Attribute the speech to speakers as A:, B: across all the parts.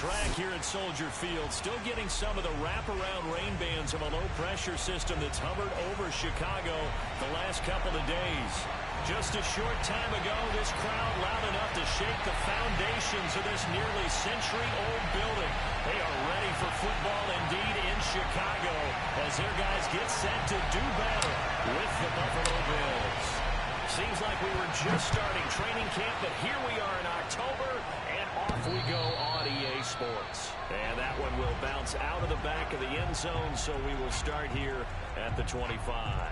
A: track here at Soldier Field. Still getting some of the wraparound rain bands of a low-pressure system that's hovered over Chicago the last couple of days. Just a short time ago, this crowd loud enough to shake the foundations of this nearly century-old building. They are ready for football indeed in Chicago as their guys get set to do battle with the Buffalo Bills. Seems like we were just starting training camp, but here we are in October, and off we go on EA Sports. And that one will bounce out of the back of the end zone, so we will start here at the 25.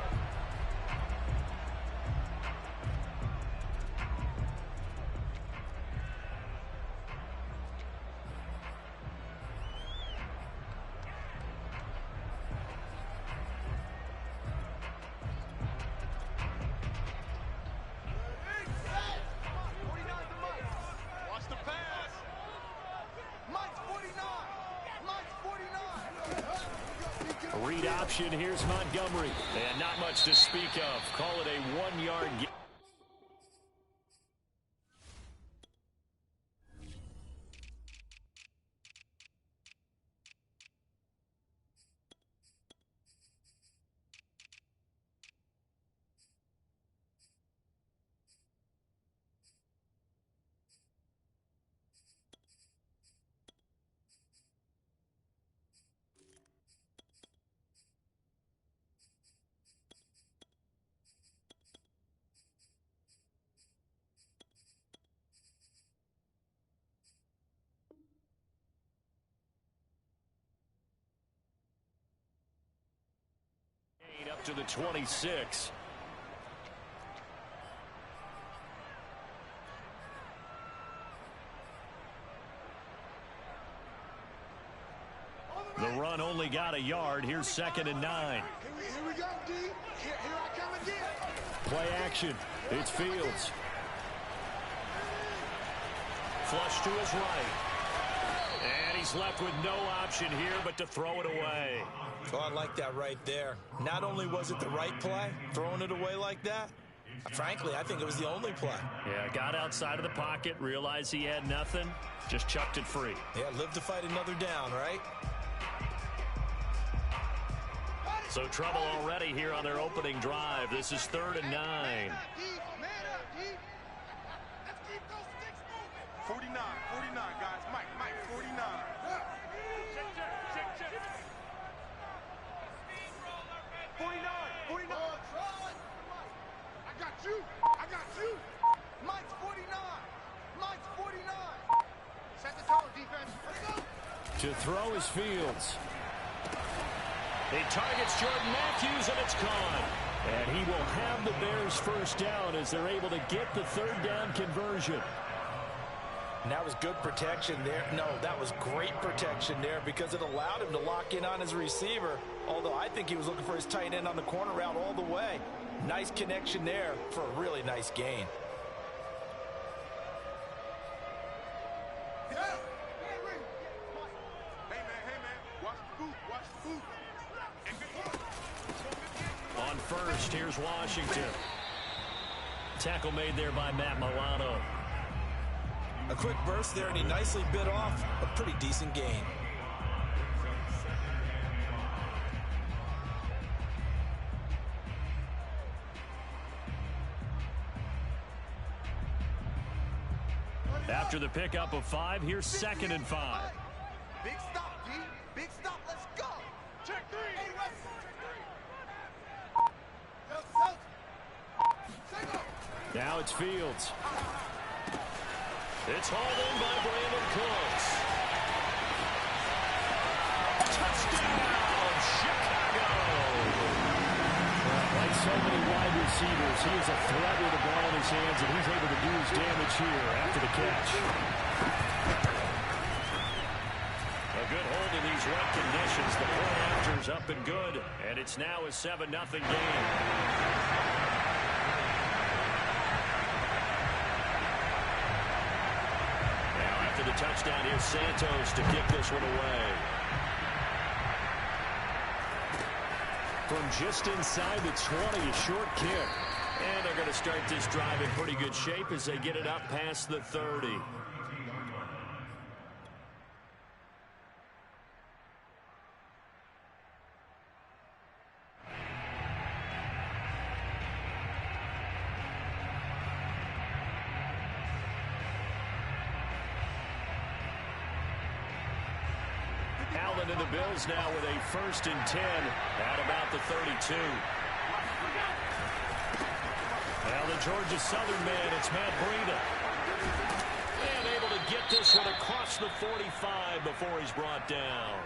A: Read option, here's Montgomery. And not much to speak of. Call it a 1-yard gain. Up to the 26. The run only got a yard. Here's 2nd and 9.
B: Here we go, D. Here I come again.
A: Play action. It's Fields. Flush to his right. And he's left with no option here but to throw it away.
C: Oh, I like that right there. Not only was it the right play, throwing it away like that, frankly, I think it was the only play.
A: Yeah, got outside of the pocket, realized he had nothing, just chucked it free.
C: Yeah, live to fight another down, right?
A: So trouble already here on their opening drive. This is 3rd and 9.
B: Man up, D. Let's keep those sticks moving. 49, guys. Mike, 49. Check. 49. I got you. Mike's 49. Mike's 49. Set the tone, defense. Let's go.
A: To throw is Fields. He targets Jordan Matthews, and it's caught. And he will have the Bears first down as they're able to get the 3rd down conversion.
C: And that was good protection there. No, that was great protection there because it allowed him to lock in on his receiver. Although I think he was looking for his tight end on the corner route all the way. Nice connection there for a really nice gain.
B: Yeah. Hey, man. Watch the boot.
A: On first, here's Washington. Tackle made there by Matt Milano.
C: A quick burst there, and he nicely bit off a pretty decent gain.
A: After the pickup of 5, here's 2nd and 5.
B: Big stop, D. Big stop. Let's go. Check 3. Hey, Wes. Check 3.
A: Now it's Fields. It's hauled in by Brandon Cooks. Touchdown, Chicago! Like so many wide receivers, he is a threat with the ball in his hands, and he's able to do his damage here after the catch. A good hold in these wet conditions. The point after's up and good, and it's now a 7-0 game. The touchdown, here's Santos to kick this one away. From just inside the 20, a short kick. And they're going to start this drive in pretty good shape as they get it up past the 30. Allen and the Bills now with a 1st and 10 at about the 32. Now the Georgia Southern man, it's Matt Breida. And able to get this one across the 45 before he's brought down.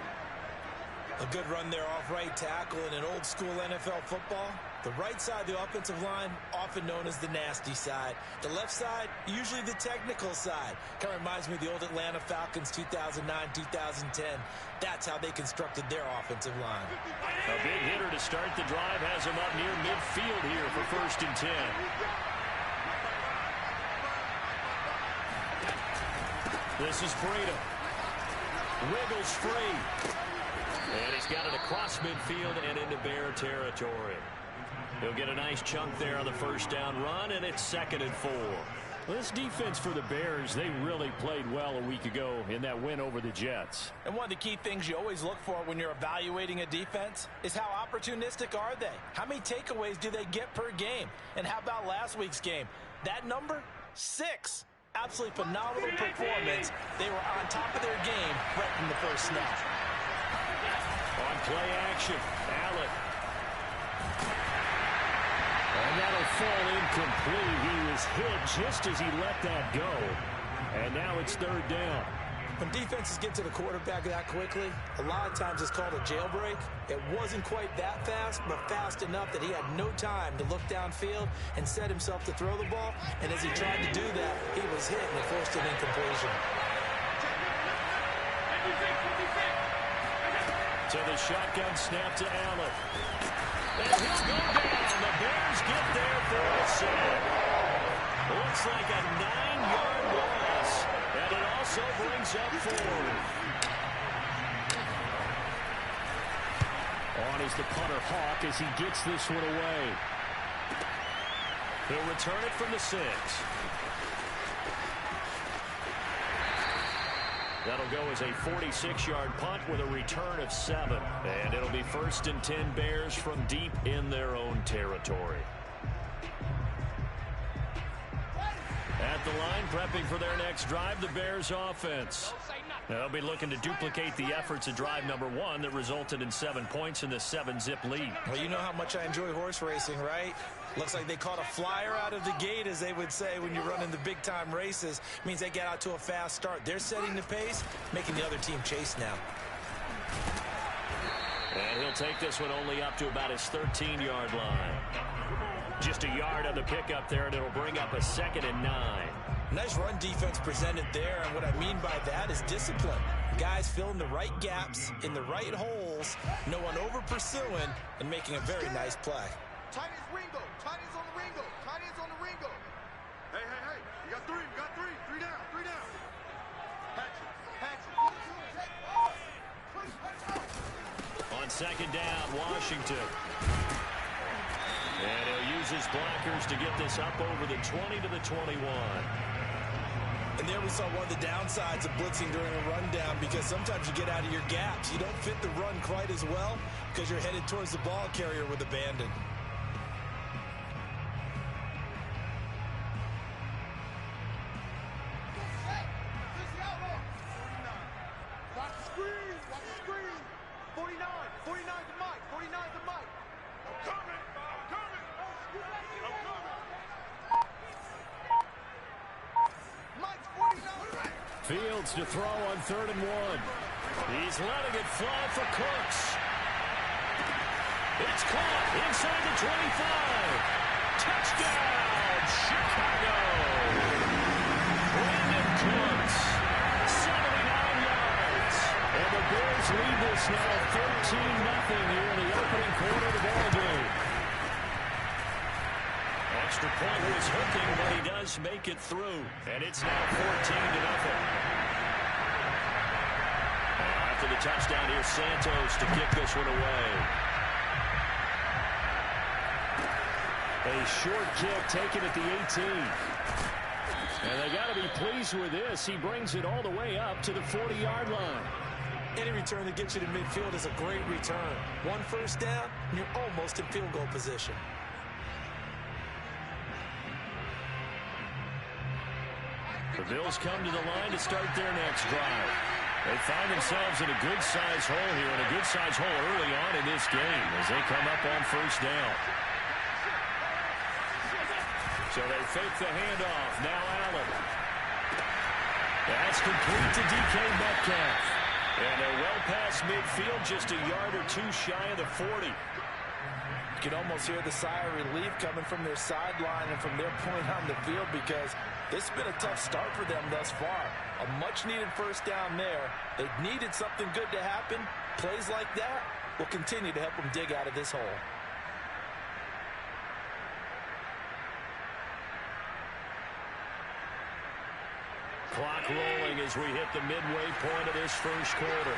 C: A good run there off right tackle in an old school NFL football. The right side of the offensive line, often known as the nasty side. The left side, usually the technical side. Kind of reminds me of the old Atlanta Falcons 2009-2010. That's how they constructed their offensive line.
A: A big hitter to start the drive has him up near midfield here for 1st and 10. This is Breida. Wiggles free. And he's got it across midfield and into Bear territory. He'll get a nice chunk there on the 1st down run, and it's 2nd and 4. Well, this defense for the Bears, they really played well a week ago in that win over the Jets.
C: And one of the key things you always look for when you're evaluating a defense is how opportunistic are they? How many takeaways do they get per game? And how about last week's game? That number? 6. Absolutely phenomenal performance. They were on top of their game right from the first snap.
A: On play action, Allen. And that'll fall incomplete. He was hit just as he let that go. And now it's 3rd down.
C: When defenses get to the quarterback that quickly, a lot of times it's called a jailbreak. It wasn't quite that fast, but fast enough that he had no time to look downfield and set himself to throw the ball. And as he tried to do that, he was hit and it forced an incompletion.
A: To the shotgun snap to Allen. And he'll go down. The Bears get there for a sack. Looks like a 9-yard loss. And it also brings up 4th. On is the punter Hawk as he gets this one away. He'll return it from the 6. That'll go as a 46-yard punt with a return of 7. And it'll be 1st and 10 Bears from deep in their own territory. At the line, prepping for their next drive, the Bears offense. They'll be looking to duplicate the efforts of drive number 1 that resulted in 7 points in the 7-zip lead.
C: Well, you know how much I enjoy horse racing, right? Looks like they caught a flyer out of the gate, as they would say when you're running the big-time races. It means they get out to a fast start. They're setting the pace, making the other team chase now.
A: And he'll take this one only up to about his 13-yard line. Just a yard on the pickup there, and it'll bring up a 2nd and 9.
C: Nice run defense presented there, and what I mean by that is discipline. Guys filling the right gaps in the right holes, no one over-pursuing, and making a very nice play.
B: Tight ends Ringo. Tight ends on the Ringo. Tight ends on the Ringo. Hey, hey, hey. You got 3. You got 3. 3 down. 3 down. Hatchet. Hatchet.
A: On 2nd down, Washington. And he'll use his blockers to get this up over the 20 to the 21.
C: And there we saw one of the downsides of blitzing during a rundown, because sometimes you get out of your gaps. You don't fit the run quite as well because you're headed towards the ball carrier with abandon.
B: Watch the screen. Watch the screen. 49. 49 to Mike. 49 to Mike. I'm coming. I'm coming. I'm coming. Mike's 49.
A: Fields to throw on 3rd and 1. He's letting it fly for Cooks. It's caught inside the 25. Touchdown, Chicago. Brandon Cooks, 79 yards. And the Bears lead this now 13-0 here in the opening quarter of the ballgame. Extra point was hooking, but he does make it through. And it's now 14-0. After the touchdown, here's Santos to kick this one away. A short kick taken at the 18. And they got to be pleased with this. He brings it all the way up to the 40-yard line.
C: Any return that gets you to midfield is a great return. 1 first down, and you're almost in field goal position.
A: The Bills come to the line to start their next drive. They find themselves in a good-sized hole here, and a good-sized hole early on in this game as they come up on first down. So they fake the handoff. Now Allen. That's complete to DK Metcalf. And they're well past midfield, just a yard or two shy of the 40.
C: You can almost hear the sigh of relief coming from their sideline and from their point on the field, because this has been a tough start for them thus far. A much-needed first down there. They needed something good to happen. Plays like that will continue to help them dig out of this hole.
A: Clock rolling as we hit the midway point of this first quarter.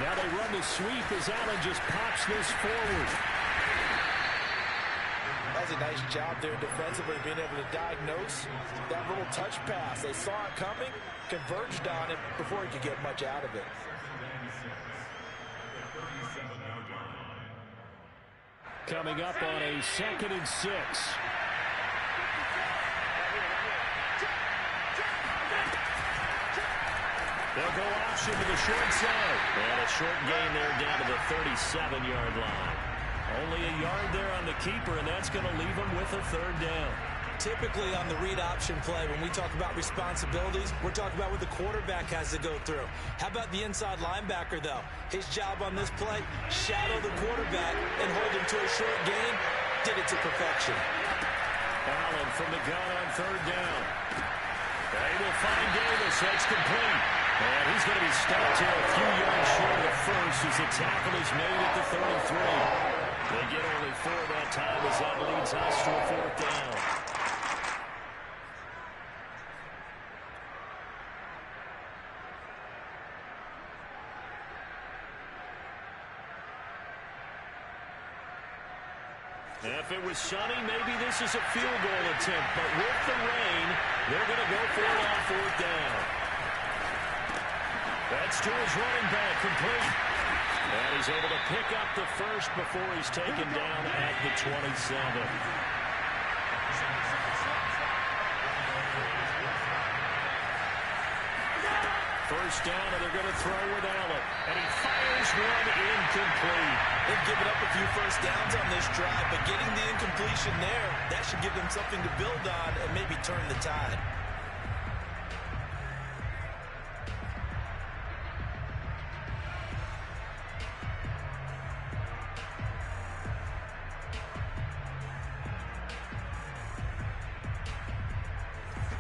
A: Now they run the sweep as Allen just pops this forward.
C: That's a nice job there defensively, being able to diagnose that little touch pass. They saw it coming, converged on it before he could get much out of it.
A: Coming up on a 2nd and 6. They'll go option to the short side. And a short gain there down to the 37-yard line. Only a yard there on the keeper, and that's going to leave them with a 3rd down.
D: Typically on the read option play, when we talk about responsibilities, we're talking about what the quarterback has to go through. How about the inside linebacker, though? His job on this play, shadow the quarterback and hold him to a short gain. Did it to perfection.
A: Allen from the gun on 3rd down. They will find Davis. That's complete. And he's going to be stopped here a few yards short of the first as the tackle is made at the 33. They get only 4 that time as that leads us to a 4th down. If it was sunny, maybe this is a field goal attempt. But with the rain, they're going to go for it on 4th down. That's to his running back, complete. And he's able to pick up the first before he's taken down at the 27. First down, and they're going to throw with Allen. And he fires one incomplete.
C: They've given up a few first downs on this drive, but getting the incompletion there, that should give them something to build on and maybe turn the tide.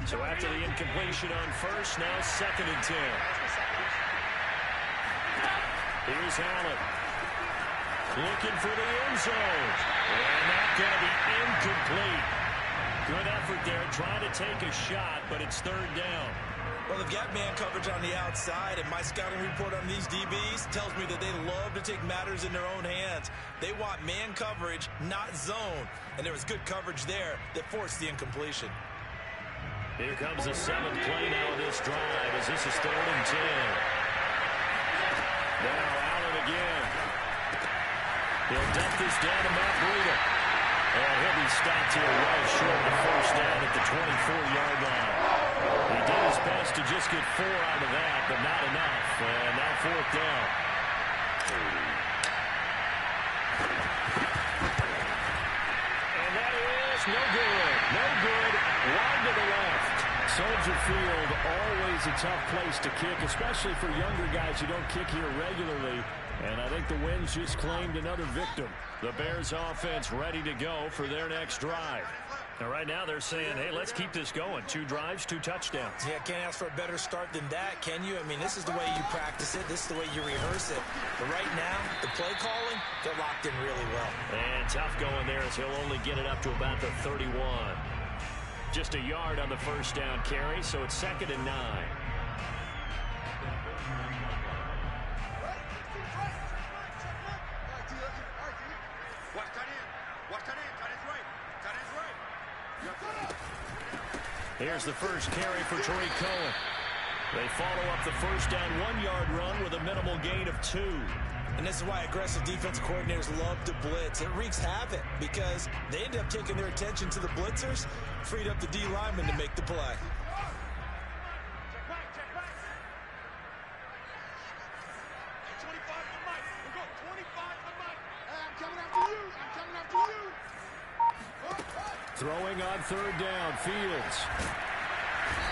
A: So after the incompletion on first, now 2nd and 10. Here's Allen. Looking for the end zone. And that's going to be incomplete. Good effort there, trying to take a shot, but it's 3rd down.
C: Well, they've got man coverage on the outside, and my scouting report on these DBs tells me that they love to take matters in their own hands. They want man coverage, not zone. And there was good coverage there that forced the incompletion.
A: Here comes the 7th play now of this drive as this is 3rd and 10. Now Allen again. He'll dump this down to Matt Breida. And he'll be stopped here well short of the first down at the 24-yard line. He did his best to just get 4 out of that, but not enough. And now 4th down. And that is no good. No good. Wide to the left. Soldier Field, always a tough place to kick, especially for younger guys who don't kick here regularly. And I think the Winds just claimed another victim. The Bears offense ready to go for their next drive. Now right now they're saying, hey, let's keep this going. 2 drives, 2 touchdowns.
D: Yeah, can't ask for a better start than that, can you? I mean, this is the way you practice it. This is the way you rehearse it. But right now, the play calling, they're locked in really well.
A: And tough going there as he'll only get it up to about the 31. Just a yard on the first down carry, so it's 2nd and 9. Here's the first carry for Tariq Cohen. They follow up the first down 1-yard run with a minimal gain of 2.
D: And this is why aggressive defensive coordinators love to blitz. It wreaks havoc because they end up taking their attention to the blitzers, freed up the D lineman to make the play.
A: Throwing on third down, Fields.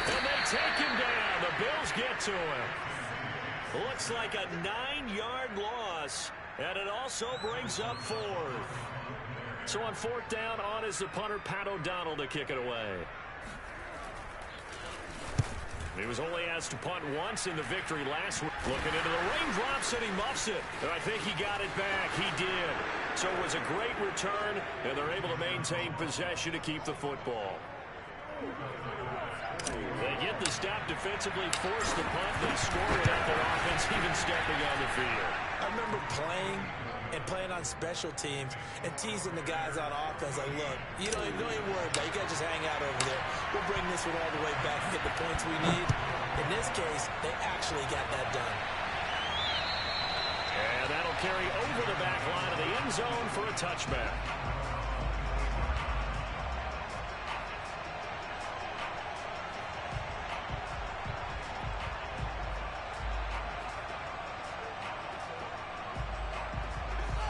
A: And they take him down. The Bills get to him. Looks like a 9-yard loss, and it also brings up fourth. So on fourth down, on is the punter, Pat O'Donnell, to kick it away. He was only asked to punt once in the victory last week. Looking into the raindrops, and he muffs it. And I think he got it back. He did. So it was a great return, and they're able to maintain possession to keep the football. They get the stop defensively, force the punt, they score it at their offense, even stepping on the field.
D: I remember playing on special teams and teasing the guys on offense like, look, you don't even worry about it. You got to just hang out over there. We'll bring this one all the way back and get the points we need. In this case, they actually got that done.
A: And that'll carry over the back line of the end zone for a touchback.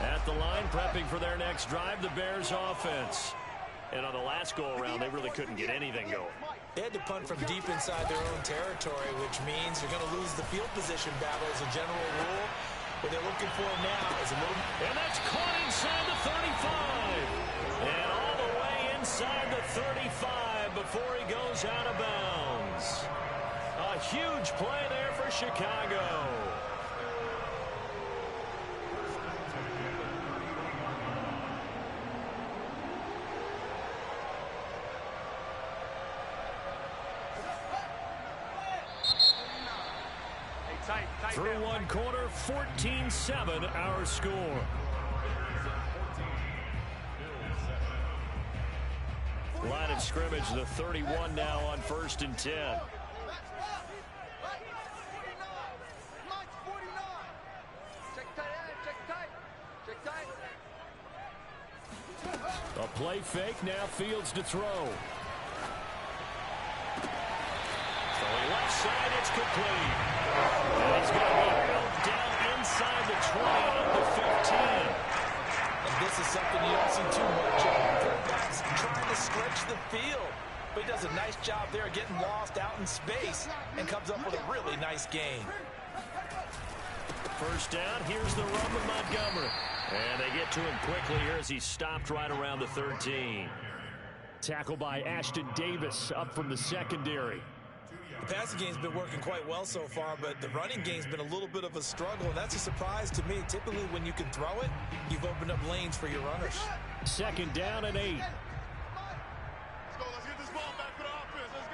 A: At the line, prepping for their next drive, the Bears offense. And on the last go-around, they really couldn't get anything going.
D: They had to punt from deep inside their own territory, which means you're going to lose the field position battle as a general rule. What they're looking for now is a little...
A: And that's caught inside the 35. And all the way inside the 35 before he goes out of bounds. A huge play there for Chicago. Through one quarter, 14-7 our score. Line of scrimmage, the 31 now on 1st and 10. A play fake, now Fields to throw. Throwing left side, it's complete. And he's going to be held down inside the 20 on the 15.
D: And this is something you don't see too much of. Quarterbacks trying to stretch the field. But he does a nice job there getting lost out in space and comes up with a really nice gain.
A: First down, here's the run with Montgomery. And they get to him quickly here as he's stopped right around the 13. Tackle by Ashton Davis up from the secondary.
D: The passing game's been working quite well so far, but the running game's been a little bit of a struggle, and that's a surprise to me. Typically, when you can throw it, you've opened up lanes for your runners.
A: Second down and 8.
B: Let's go. Let's get this ball back for the offense. Let's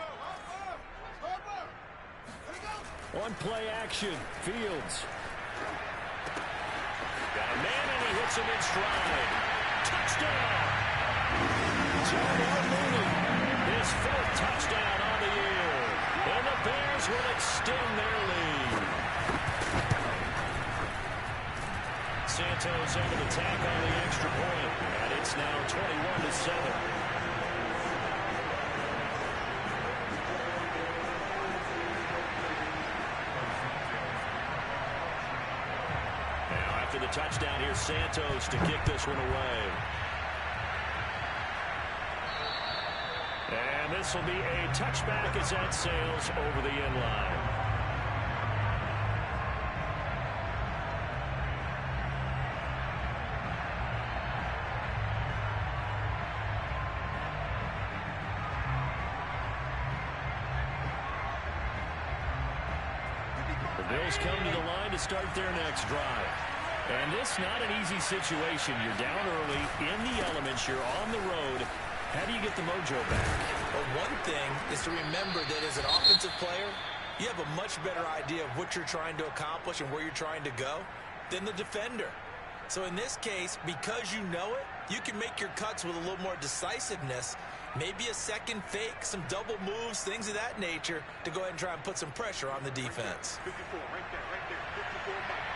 B: go.
A: On play action, Fields. Got a man, and he hits him in stride. Touchdown! John Mooney, his 4th touchdown on the year. And the Bears will extend their lead. Santos able to tack on the extra point, and it's now 21-7. Now after the touchdown, here's Santos to kick this one away. And this will be a touchback as that sails over the end line. The Bills come to the line to start their next drive. And this not an easy situation. You're down early, in the elements, you're on the road. How do you get the mojo back?
D: Well, one thing is to remember that as an offensive player, you have a much better idea of what you're trying to accomplish and where you're trying to go than the defender. So in this case, because you know it, you can make your cuts with a little more decisiveness, maybe a second fake, some double moves, things of that nature, to go ahead and try and put some pressure on the defense.
B: 54, right there, 54, Mike.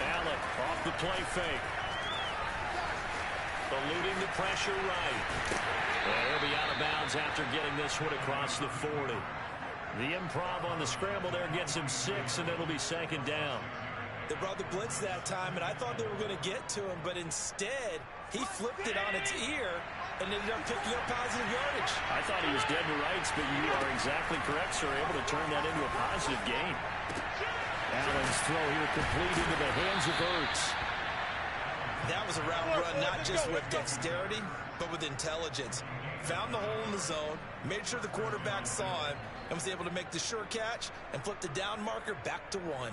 A: Allen off the play fake. Eluding the pressure right. And he'll be out of bounds after getting this one across the 40. The improv on the scramble there gets him 6, and it'll be second down.
D: They brought the blitz that time, and I thought they were going to get to him, but instead, he flipped it on its ear and ended up picking up positive yardage.
A: I thought he was dead to rights, but you are exactly correct, sir. Able to turn that into a positive gain. Allen's throw here complete into the hands of Ertz.
D: That was a route run not just with dexterity, but with intelligence. Found the hole in the zone, made sure the quarterback saw him, and was able to make the sure catch and flip the down marker back to 1.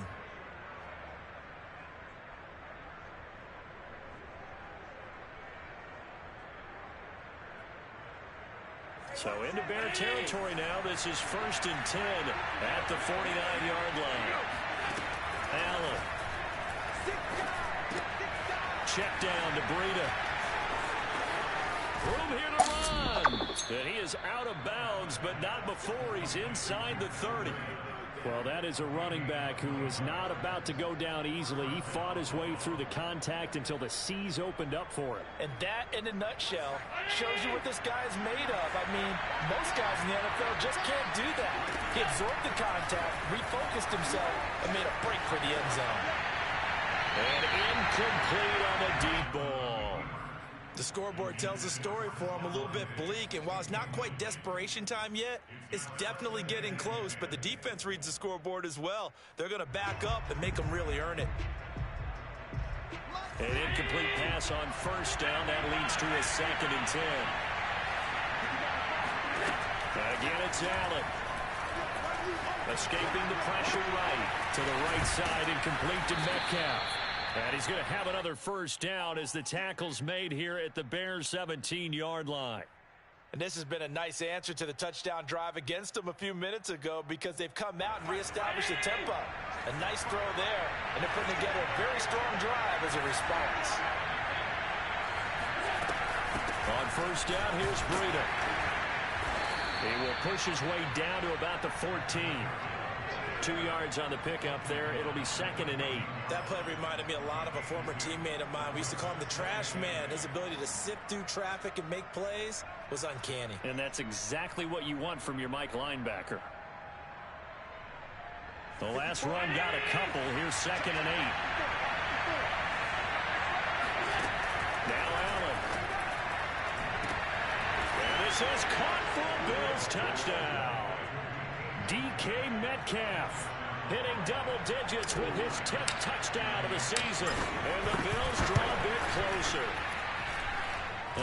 A: So into Bear territory now. This is 1st and 10 at the 49-yard line. Allen. Check down to Breida. Room here to run. And he is out of bounds, but not before he's inside the 30. Well, that is a running back who is not about to go down easily. He fought his way through the contact until the seas opened up for him.
D: And that, in a nutshell, shows you what this guy is made of. I mean, most guys in the NFL just can't do that. He absorbed the contact, refocused himself, and made a break for the end zone.
A: And incomplete on the deep ball.
D: The scoreboard tells a story for him, a little bit bleak, and while it's not quite desperation time yet, it's definitely getting close, but the defense reads the scoreboard as well. They're going to back up and make them really earn it.
A: An incomplete pass on 1st down. That leads to a 2nd and 10. Again, it's Allen. Escaping the pressure right. To the right side, incomplete to Metcalf. And he's going to have another 1st down as the tackle's made here at the Bears' 17-yard line.
D: And this has been a nice answer to the touchdown drive against them a few minutes ago because they've come out and reestablished the tempo. A nice throw there, and they're putting together a very strong drive as a response.
A: On 1st down, here's Breida. He will push his way down to about the 14. 2 yards on the pickup there. It'll be 2nd and 8.
D: That play reminded me a lot of a former teammate of mine. We used to call him the trash man. His ability to sift through traffic and make plays was uncanny.
A: And that's exactly what you want from your Mike linebacker. The last run got a couple. Here's 2nd and 8. Now Allen. And this is caught for a Bills touchdown. DK Metcalf hitting double digits with his 10th touchdown of the season. And the Bills draw a bit closer.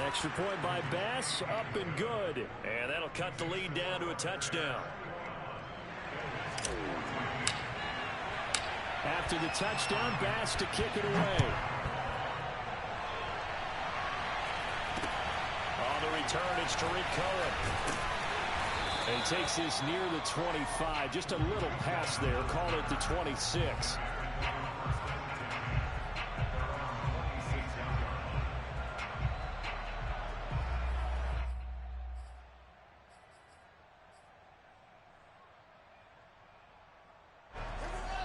A: Extra point by Bass, up and good. And that'll cut the lead down to a touchdown. After the touchdown, Bass to kick it away. On the return, it's Tariq Cohen. And he takes this near the 25. Just a little pass there. Call it the 26.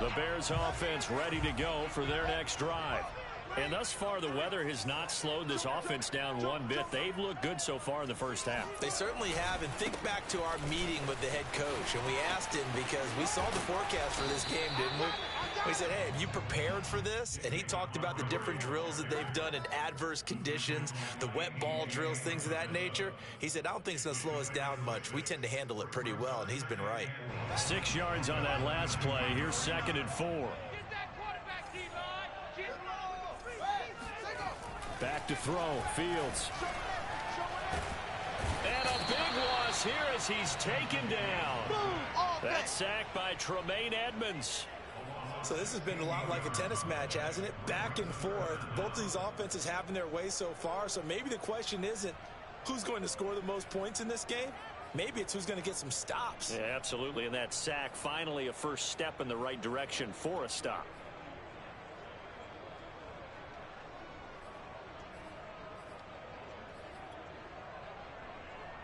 A: The Bears offense ready to go for their next drive. And thus far, the weather has not slowed this offense down one bit. They've looked good so far in the first half.
D: They certainly have. And think back to our meeting with the head coach. And we asked him because we saw the forecast for this game, didn't we? We said, hey, have you prepared for this? And he talked about the different drills that they've done in adverse conditions, the wet ball drills, things of that nature. He said, I don't think it's going to slow us down much. We tend to handle it pretty well, and he's been right.
A: 6 yards on that last play. Here's 2nd and 4. Back to throw. Fields. And a big loss here as he's taken down. That sack by Tremaine Edmonds.
D: So this has been a lot like a tennis match, hasn't it? Back and forth. Both of these offenses having their way so far. So maybe the question isn't who's going to score the most points in this game. Maybe it's who's going to get some stops.
A: Yeah, absolutely. And that sack, finally a first step in the right direction for a stop.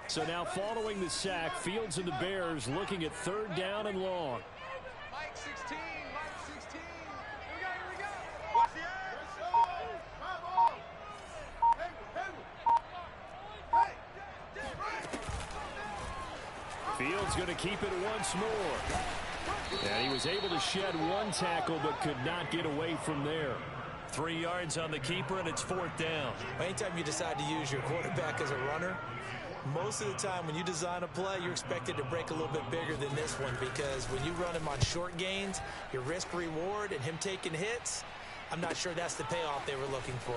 A: So now following the sack, Fields and the Bears looking at 3rd down and long.
B: Mike 16.
A: is going to keep it once more. And he was able to shed one tackle but could not get away from there. 3 yards on the keeper, and it's 4th down.
D: Anytime you decide to use your quarterback as a runner, most of the time when you design a play, you're expected to break a little bit bigger than this one, because when you run him on short gains, your risk-reward and him taking hits, I'm not sure that's the payoff they were looking for.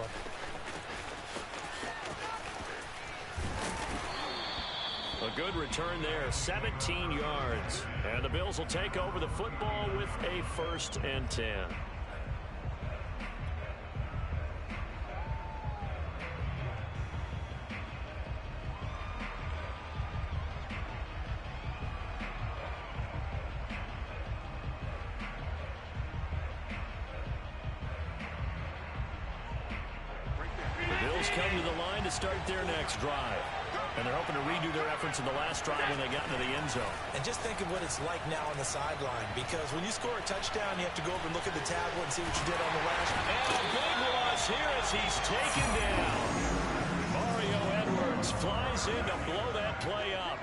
A: A good return there, 17 yards. And the Bills will take over the football with a 1st and 10. Come to the line to start their next drive. And they're hoping to redo their efforts in the last drive when they got into the end zone.
D: And just think of what it's like now on the sideline, because when you score a touchdown, you have to go over and look at the tablet and see what you did on the last.
A: And a big loss here as he's taken down. Mario Edwards flies in to blow that play up.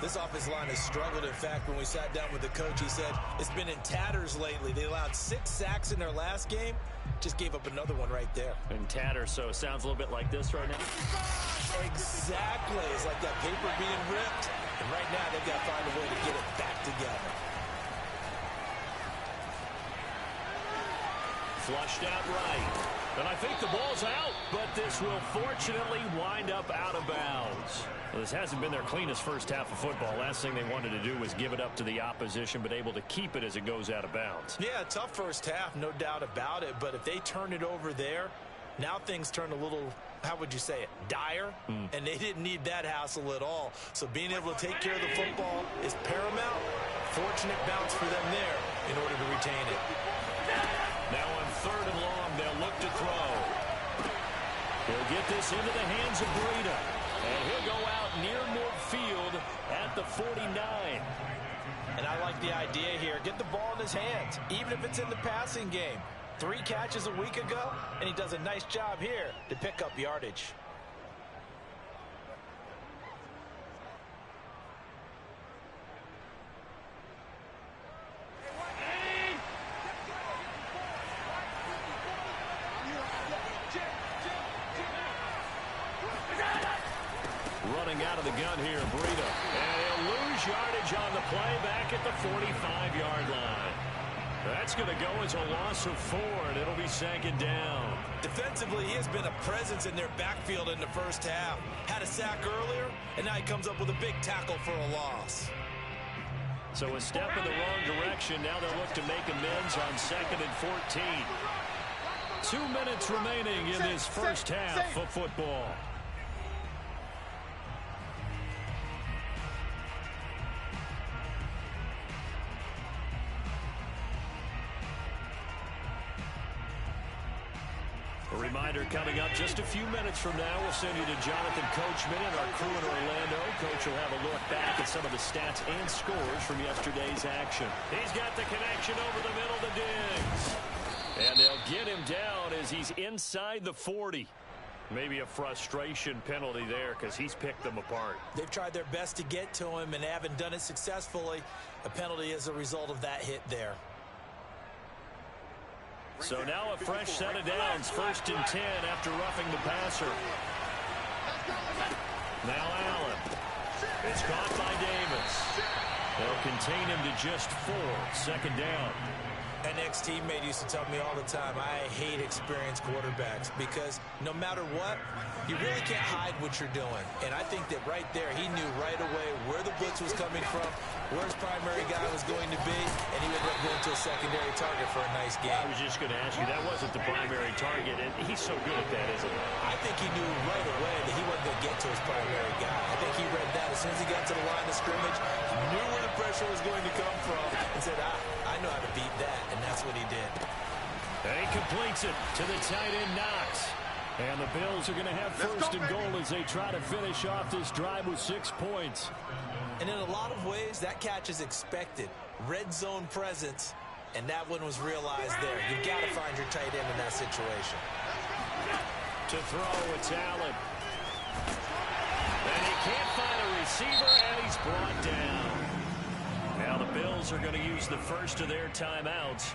D: This offensive line has struggled. In fact, when we sat down with the coach, he said it's been in tatters lately. They allowed 6 sacks in their last game. Just gave up another one right there.
A: In tatters, so it sounds a little bit like this right now.
D: Exactly. It's like that paper being ripped. And right now, they've got to find a way to get it back together.
A: Flushed out right. And I think the ball's out, but this will fortunately wind up out of bounds. Well, this hasn't been their cleanest first half of football. Last thing they wanted to do was give it up to the opposition, but able to keep it as it goes out of bounds.
D: Yeah, tough first half, no doubt about it. But if they turn it over there, now things turn a little, how would you say it, dire? And they didn't need that hassle at all. So being able to take care of the football is paramount. Fortunate bounce for them there in order to retain it.
A: Now on 3rd and long, they'll look to throw. He'll get this into the hands of Breida. And he'll go out near midfield at the 49.
D: And I like the idea here. Get the ball in his hands, even if it's in the passing game. 3 catches a week ago, and he does a nice job here to pick up yardage.
A: Running out of the gun here, Breida. And he'll lose yardage on the play back at the 45-yard line. That's going to go as a loss of 4, and it'll be 2nd down.
D: Defensively, he has been a presence in their backfield in the first half. Had a sack earlier, and now he comes up with a big tackle for a loss.
A: So a step in the wrong direction. Now they'll look to make amends on 2nd and 14. 2 minutes remaining in this first half of football. A reminder coming up just a few minutes from now, we'll send you to Jonathan Coachman and our crew in Orlando. Coach will have a look back at some of the stats and scores from yesterday's action. He's got the connection over the middle to Diggs. And they'll get him down as he's inside the 40. Maybe a frustration penalty there because he's picked them apart.
D: They've tried their best to get to him and haven't done it successfully. A penalty as a result of that hit there.
A: So now a fresh set of downs, 1st and 10 after roughing the passer. Now Allen. It's caught by Davis. They'll contain him to just 4, 2nd down.
D: An ex-teammate used to tell me all the time, I hate experienced quarterbacks because no matter what, you really can't hide what you're doing. And I think that right there, he knew right away where the blitz was coming from, where his primary guy was going to be, and he would go into a secondary target for a nice game.
A: I was just going to ask you, that wasn't the primary target, and he's so good at that, isn't he?
D: I think he knew right away that he wasn't going to get to his primary guy. I think he read that. As soon as he got to the line of scrimmage, he knew where the pressure was going to come from and said, I know how to beat that, and that's what he did.
A: And he completes it to the tight end, Knox. And the Bills are going to have 1st and goal as they try to finish off this drive with 6 points.
D: And in a lot of ways, that catch is expected. Red zone presence, and that one was realized there. You've got to find your tight end in that situation.
A: To throw, it's Allen. And he can't find a receiver, and he's brought down. Now the Bills are going to use the first of their timeouts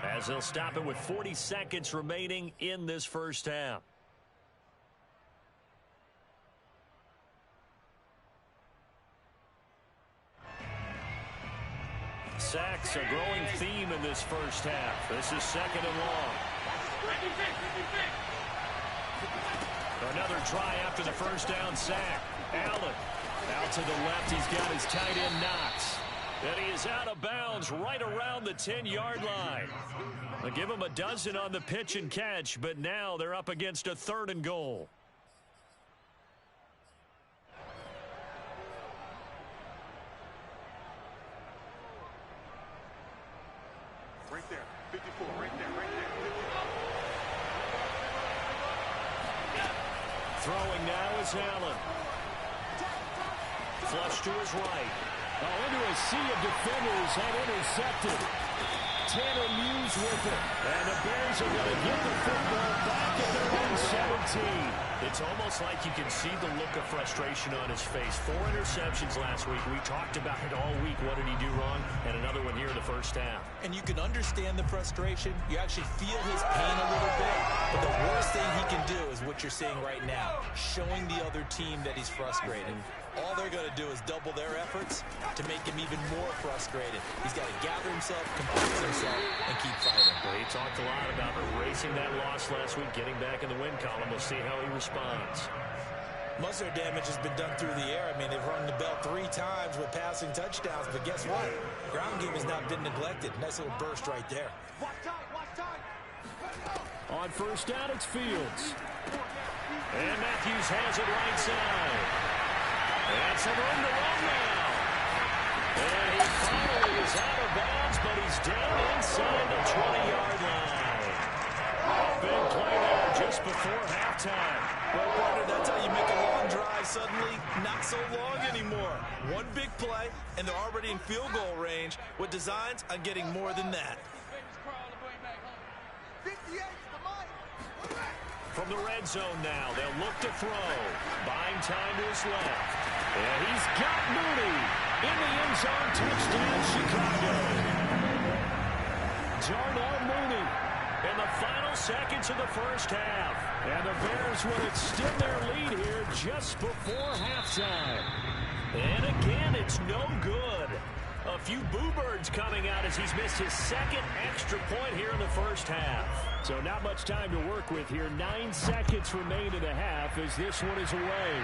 A: as they'll stop it with 40 seconds remaining in this first half. Sacks a growing theme in this first half. This is second and long. Another try after the first down sack. Allen out to the left. He's got his tight end Knox. And he is out of bounds right around the 10-yard line. They'll give him a dozen on the pitch and catch, but now they're up against a 3rd and goal.
B: Right there, 54, right there, right there.
A: Throwing now is Allen. Flush to his right.
E: Into a sea of defenders and intercepted. Tanner Muse with it.
A: And the Bears are going to get the football back at their own 17. It's almost like you can see the look of frustration on his face. 4 interceptions last week. We talked about it all week. What did he do wrong? And another one here in the first half.
D: And you can understand the frustration. You actually feel his pain a little bit. But the worst thing he can do is what you're seeing right now, showing the other team that he's frustrated. All they're going to do is double their efforts to make him even more frustrated. He's got to gather himself, compose himself, and keep fighting.
A: Well, he talked a lot about erasing that loss last week, getting back in the win column. We'll see how he responds.
D: Most of their damage has been done through the air. I mean, they've rung the bell 3 times with passing touchdowns, but guess what? Ground game has not been neglected. Nice little burst right there.
B: Watch time, watch time.
A: On first down, it's Fields. And Matthews has it right side. And some room to run now. And he finally is out of bounds, but he's down inside the 20-yard line. Big play there just before halftime.
D: Well, partner, that's how you make a long drive suddenly not so long anymore. One big play, and they're already in field goal range with designs on getting more than that.
B: 58 to Mike.
A: From the red zone now, they'll look to throw. Buying time to his left. And he's got Mooney in the end zone. Touchdown, Chicago. Darnell Mooney in the final seconds of the first half. And the Bears will extend their lead here just before halftime. And again, it's no good. A few boo birds coming out as he's missed his 2nd extra point here in the first half. So not much time to work with here. 9 seconds remain in the half as this one is away.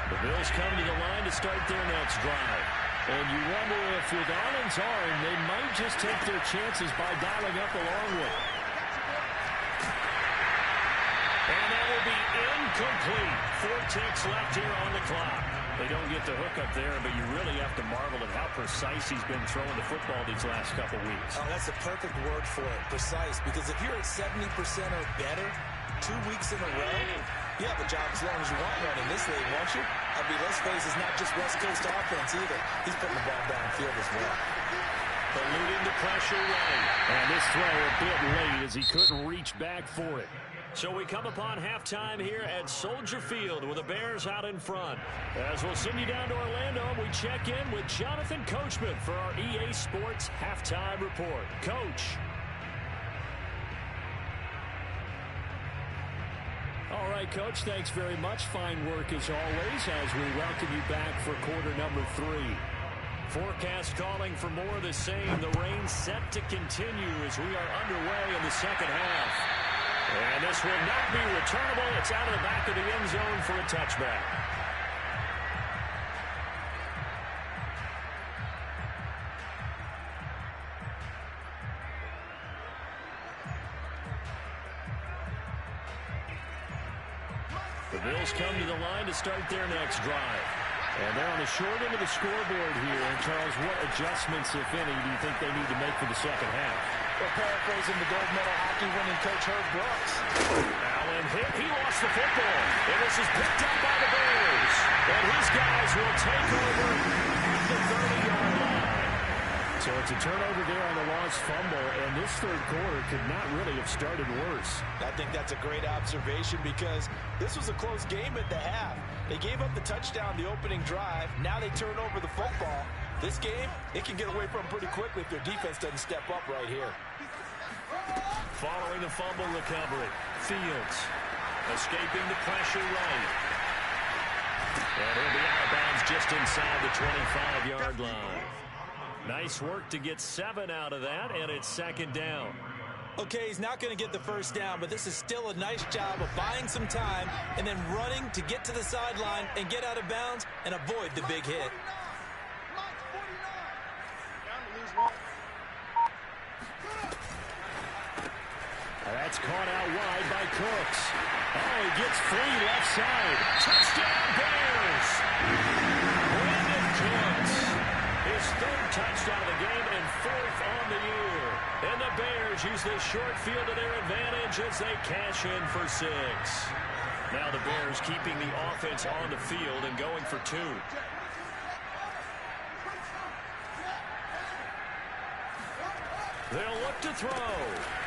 A: The Bills come to the line to start their next drive. And you wonder if with Allen's arm, they might just take their chances by dialing up a long one. And that will be incomplete. 4 ticks left here on the clock. They don't get the hook up there, but you really have to marvel at how precise he's been throwing the football these last couple weeks.
D: Oh, that's the perfect word for it, precise. Because if you're at 70% or better 2 weeks in a row, you have a job as long as you want running this league, won't you? I mean, let's face it, it's not just West Coast offense either. He's putting the ball downfield as well.
A: Eluding the pressure right. And this throw a bit late as he couldn't reach back for it. So we come upon halftime here at Soldier Field with the Bears out in front. As we'll send you down to Orlando, we check in with Jonathan Coachman for our EA Sports Halftime Report. Coach. All right, Coach, thanks very much. Fine work as always as we welcome you back for quarter number 3. Forecast calling for more of the same. The rain set to continue as we are underway in the second half. And this will not be returnable. It's out of the back of the end zone for a touchback. The Bills come to the line to start their next drive. And they're on the short end of the scoreboard here. And, Charles, what adjustments, if any, do you think they need to make for the second half?
C: Well, paraphrasing the gold medal hockey winning coach Herb Brooks.
A: Allen hit. He lost the football. And this is picked up by the Bears. And his guys will take over at the 30-yard line. To
E: It's a turnover there on the lost fumble, and this third quarter could not really have started worse.
C: I think that's a great observation because this was a close game at the half. They gave up the touchdown the opening drive. Now they turn over the football. This game, it can get away from pretty quickly if their defense doesn't step up right here.
A: Following the fumble recovery, Fields escaping the pressure right. And he'll be out of bounds just inside the 25-yard line. Nice work to get 7 out of that, and it's second down.
D: Okay, he's not going to get the first down, but this is still a nice job of buying some time and then running to get to the sideline and get out of bounds and avoid the big hit.
E: That's caught out wide by Cooks. Oh, he gets free left side. Touchdown, Bears!
A: Brandon Cooks, his third touchdown of the game and 4th on the year. And the Bears use this short field to their advantage as they cash in for 6. Now the Bears keeping the offense on the field and going for 2. They'll look to throw.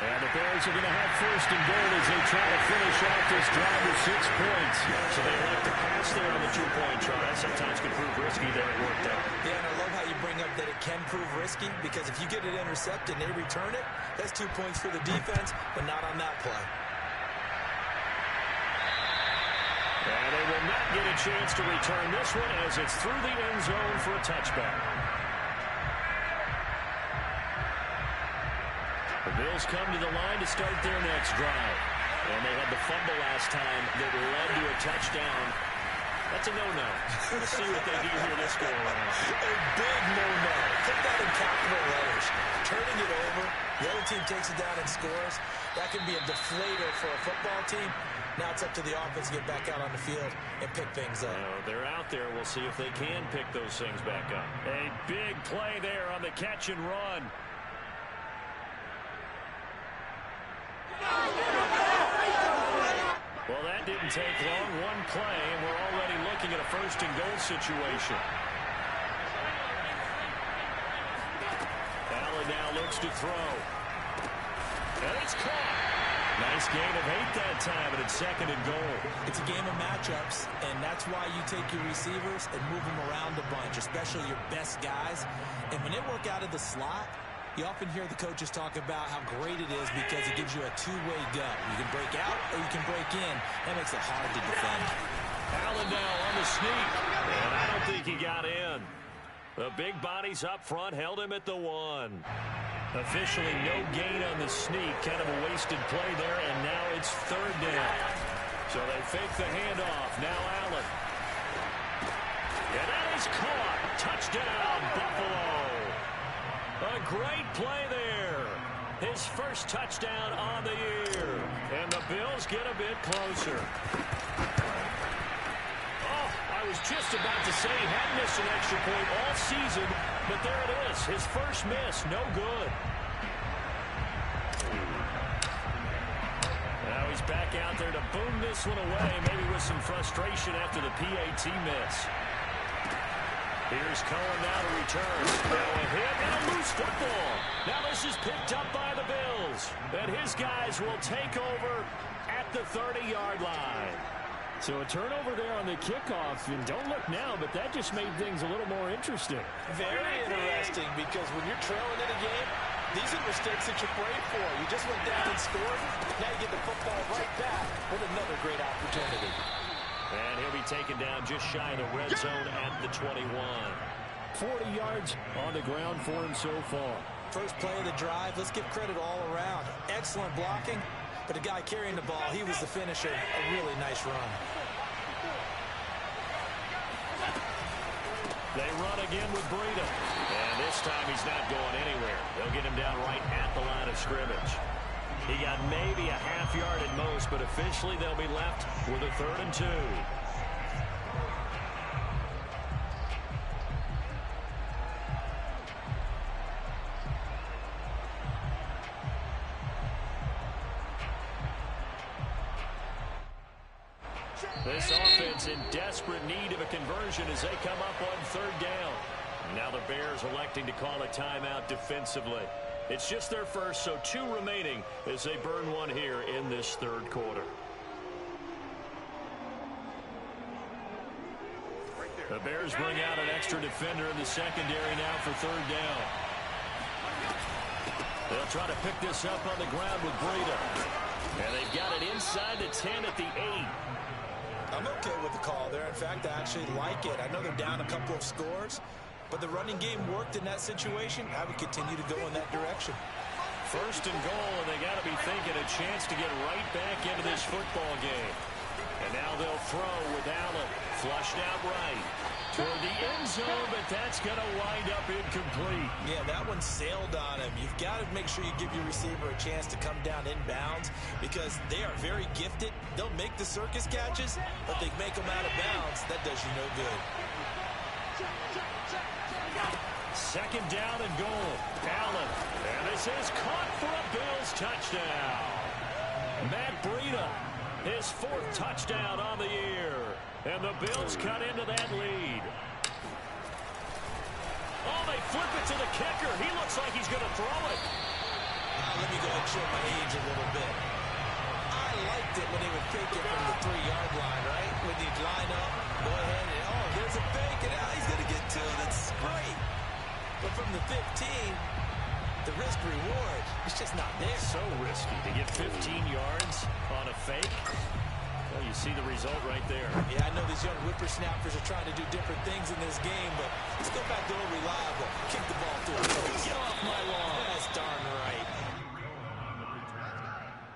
E: And the Bears are going to have first and goal as they try to finish off this drive with 6 points.
A: So they elect to pass there on the 2-point try. Sometimes can prove risky. There it worked out.
D: Yeah, and I love how you bring up that it can prove risky because if you get it intercepted and they return it, that's 2 points for the defense, but not on that play.
A: And they will not get a chance to return this one as it's through the end zone for a touchback. The Bills come to the line to start their next drive. And they had the fumble last time that led to a touchdown. That's a no-no. We'll see what they do here this go around.
D: A big no-no. Put that in capital letters. Turning it over, the other team takes it down and scores. That can be a deflator for a football team. Now it's up to the offense to get back out on the field and pick things up.
A: They're out there. We'll see if they can pick those things back up. A big play there on the catch and run. Well, that didn't take long. One play, and we're already looking at a first and goal situation. Allen now looks to throw. And it's caught. Nice gain of 8 that time, and it's second and goal.
D: It's a game of matchups, and that's why you take your receivers and move them around a bunch, especially your best guys. And when they work out of the slot, you often hear the coaches talk about how great it is because it gives you a two-way go. You can break out or you can break in. That makes it hard to defend.
A: Allen now on the sneak, and I don't think he got in. The big bodies up front held him at the 1. Officially no gain on the sneak. Kind of a wasted play there, and now it's third down. So they fake the handoff. Now Allen. And that is caught. Touchdown, Buffalo. A great play there. His first touchdown on the year. And the Bills get a bit closer. Oh, I was just about to say he hadn't missed an extra point all season, but there it is. His first miss, no good. Now he's back out there to boom this one away, maybe with some frustration after the PAT miss. Here's Cohen now to return. Now a hit and a loose football. Now this is picked up by the Bills. And his guys will take over at the 30-yard line.
E: So a turnover there on the kickoff. And don't look now, but that just made things a little more interesting.
C: Very interesting because when you're trailing in a game, these are mistakes that you pray for. You just went down and scored. Now you get the football right back with another great opportunity.
A: And he'll be taken down just shy of the red zone at the 21.
E: 40 yards on the ground for him so far.
D: First play of the drive, let's give credit all around. Excellent blocking, but the guy carrying the ball, he was the finisher. A really nice run.
A: They run again with Breida. And this time he's not going anywhere. They'll get him down right at the line of scrimmage. He got maybe a half yard at most, but officially they'll be left with a 3rd and 2. This offense in desperate need of a conversion as they come up on 3rd down. Now the Bears electing to call a timeout defensively. It's just their first, so 2 remaining as they burn one here in this third quarter. The Bears bring out an extra defender in the secondary now for third down. They'll try to pick this up on the ground with Breida. And they've got it inside the 10 at the 8.
C: I'm okay with the call there. In fact, I actually like it. I know they're down a couple of scores, but the running game worked in that situation. I would continue to go in that direction.
A: First and goal, and they got to be thinking a chance to get right back into this football game. And now they'll throw with Allen. Flushed out right toward the end zone, but that's going to wind up incomplete.
C: Yeah, that one sailed on him. You've got to make sure you give your receiver a chance to come down inbounds because they are very gifted. They'll make the circus catches, but they make them out of bounds. That does you no good.
A: Second down and goal. Allen. And this is caught for a Bills touchdown. Matt Breida, his 4th touchdown on the year. And the Bills cut into that lead. Oh, they flip it to the kicker. He looks like he's going to throw it.
C: Let me go ahead and show my age a little bit. I liked it when they would fake it from the 3-yard line, right? When he'd line up, go ahead and, oh, there's a fake, and now he's going to get 2. That's great. But from the 15, the risk-reward is just not there.
A: So risky to get 15 yards on a fake. Well, you see the result right there.
C: Yeah, I know these young whippersnappers are trying to do different things in this game, but let's go back to old reliable. Kick the ball through.
A: Get off my lawn.
C: That's darn right.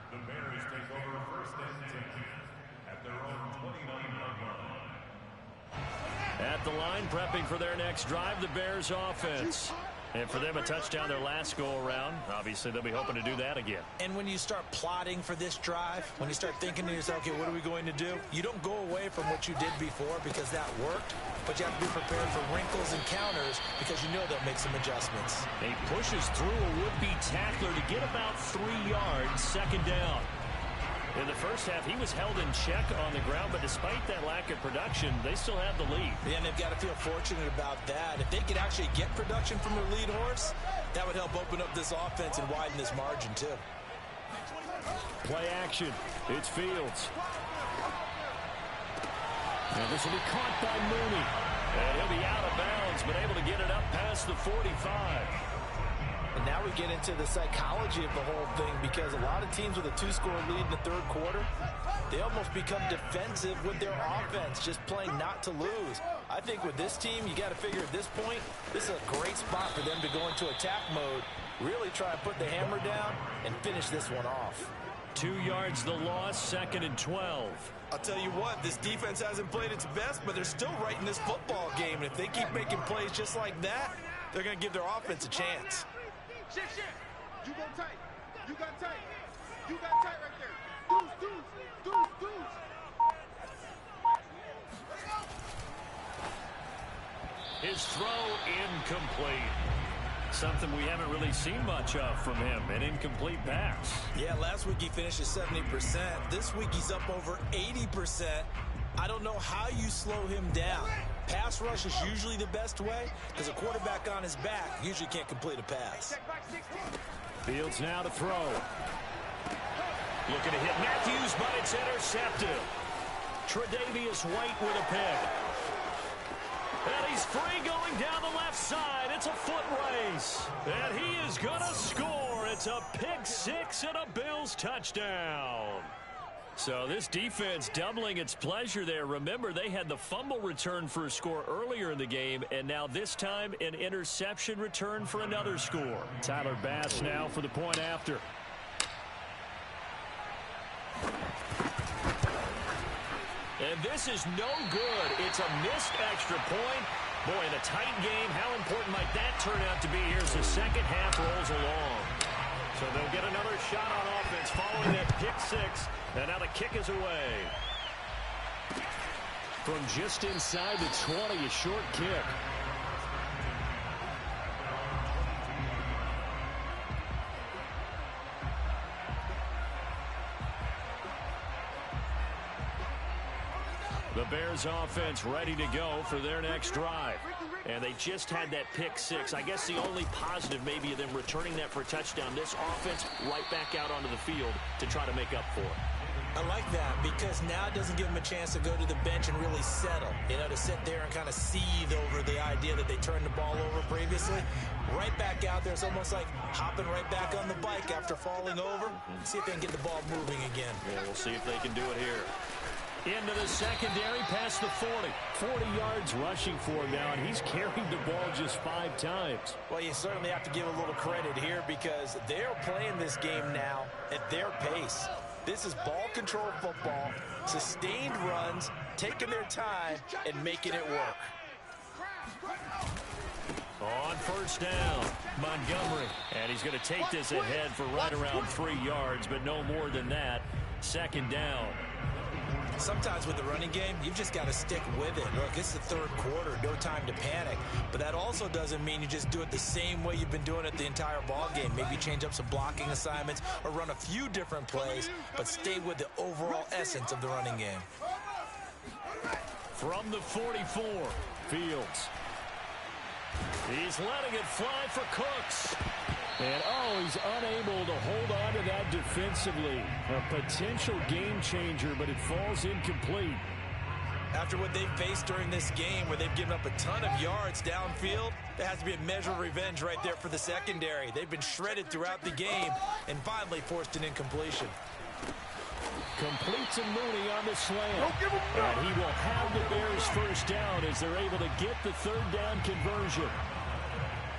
F: The Bears take over first and 10 at their own 29-yard line.
A: At the line, prepping for their next drive, the Bears offense. And for them, a touchdown their last go-around. Obviously, they'll be hoping to do that again.
C: And when you start plotting for this drive, when you start thinking to yourself, okay, what are we going to do? You don't go away from what you did before because that worked, but you have to be prepared for wrinkles and counters because you know they'll make some adjustments.
A: He pushes through a would-be tackler to get about 3 yards, second down. In the first half, he was held in check on the ground, but despite that lack of production, they still have the lead.
C: Yeah, and they've got to feel fortunate about that. If they could actually get production from their lead horse, that would help open up this offense and widen this margin, too.
A: Play action. It's Fields. And this will be caught by Mooney. And he'll be out of bounds, but able to get it up past the 45.
C: And now we get into the psychology of the whole thing because a lot of teams with a 2-score lead in the third quarter, they almost become defensive with their offense, just playing not to lose. I think with this team, you got to figure at this point, this is a great spot for them to go into attack mode, really try and put the hammer down and finish this one off.
A: 2 yards the loss, second and 12.
C: I'll tell you what, this defense hasn't played its best, but they're still right in this football game. And if they keep making plays just like that, they're going to give their offense a chance.
B: Shit. You go tight. You got tight. You got tight right there. Deuce.
A: His throw incomplete. Something we haven't really seen much of from him, an incomplete pass.
C: Yeah, last week he finished at 70%. This week he's up over 80%. I don't know how you slow him down. Pass rush is usually the best way because a quarterback on his back usually can't complete a pass.
A: Fields now to throw. Looking to hit Matthews, but it's intercepted. Tre'Davious White with a pick. And he's free going down the left side. It's a foot race. And he is going to score. It's a pick six and a Bills touchdown. So this defense doubling its pleasure there. Remember, they had the fumble return for a score earlier in the game, and now this time an interception return for another score. Tyler Bass now for the point after. And this is no good. It's a missed extra point. Boy, in a tight game, how important might that turn out to be here as the second half rolls along? So they'll get another shot on offense following that pick six. And now the kick is away. From just inside the 20, a short kick. The Bears offense ready to go for their next drive. And they just had that pick six. I guess the only positive maybe of them returning that for a touchdown. This offense right back out onto the field to try to make up for it.
D: I like that because now it doesn't give them a chance to go to the bench and really settle. You know, to sit there and kind of seethe over the idea that they turned the ball over previously. Right back out there. It's almost like hopping right back on the bike after falling over. See if they can get the ball moving again.
A: Yeah, we'll see if they can do it here. Into the secondary, past the 40. 40 yards rushing for him now, and he's carried the ball just 5 times.
C: Well, you certainly have to give a little credit here because they're playing this game now at their pace. This is ball control football, sustained runs, taking their time, and making it work.
A: On first down, Montgomery. And he's going to take this ahead for right around 3 yards, but no more than that. Second down.
D: Sometimes with the running game, you've just got to stick with it. Look, it's the third quarter, no time to panic. But that also doesn't mean you just do it the same way you've been doing it the entire ball game. Maybe change up some blocking assignments or run a few different plays, but stay with the overall essence of the running game.
A: From the 44, Fields. He's letting it fly for Cooks. And, he's unable to hold on to that defensively. A potential game changer, but it falls incomplete.
D: After what they've faced during this game, where they've given up a ton of yards downfield, there has to be a measure of revenge right there for the secondary. They've been shredded throughout the game and finally forced an incompletion.
A: Completes a Mooney on the slam. And he will have the Bears first down as they're able to get the third down conversion.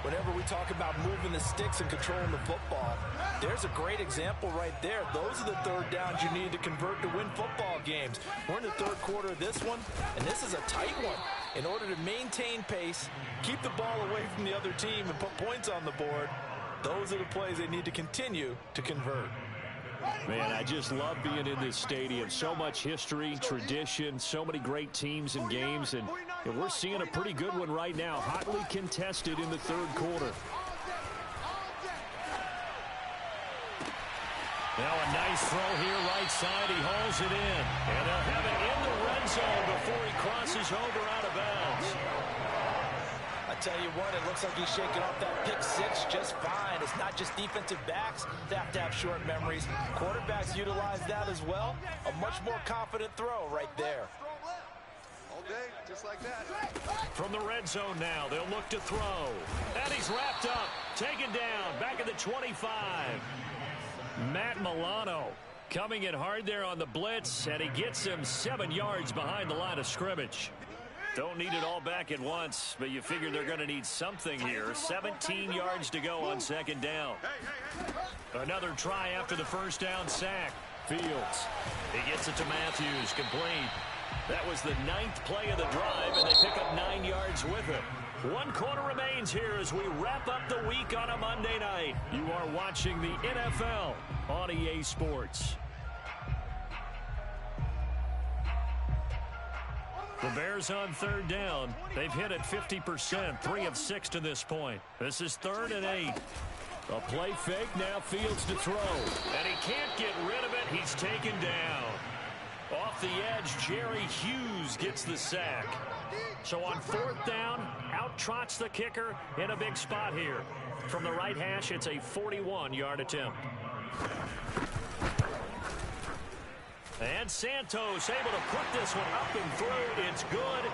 C: Whenever we talk about moving the sticks and controlling the football, there's a great example right there. Those are the third downs you need to convert to win football games. We're in the third quarter of this one, and this is a tight one. In order to maintain pace, keep the ball away from the other team, and put points on the board, those are the plays they need to continue to convert.
A: Man, I just love being in this stadium. So much history, tradition, so many great teams and games, and we're seeing a pretty good one right now, hotly contested in the third quarter. Now a nice throw here, right side. He hauls it in, and they'll have it in the red zone before he crosses over out of bounds.
C: I tell you what, it looks like he's shaking off that pick six just fine. It's not just defensive backs that have to have short memories. Quarterbacks utilize that as well. A much more confident throw right there.
B: All day, just like that.
A: From the red zone now, they'll look to throw. And he's wrapped up, taken down, back at the 25. Matt Milano coming in hard there on the blitz, and he gets him 7 yards behind the line of scrimmage. Don't need it all back at once, but you figure they're going to need something here. 17 yards to go on second down. Another try after the first down sack. Fields. He gets it to Matthews, complete. That was the 9th play of the drive, and they pick up 9 yards with it. 1 quarter remains here as we wrap up the week on a Monday night. You are watching the NFL on EA Sports. The Bears on third down. They've hit it 50%, 3 of 6 to this point. This is 3rd and 8. A play fake, now Fields to throw. And he can't get rid of it. He's taken down. Off the edge, Jerry Hughes gets the sack. So on 4th down, out trots the kicker in a big spot here. From the right hash, it's a 41-yard attempt. And Santos able to put this one up and through. It's good.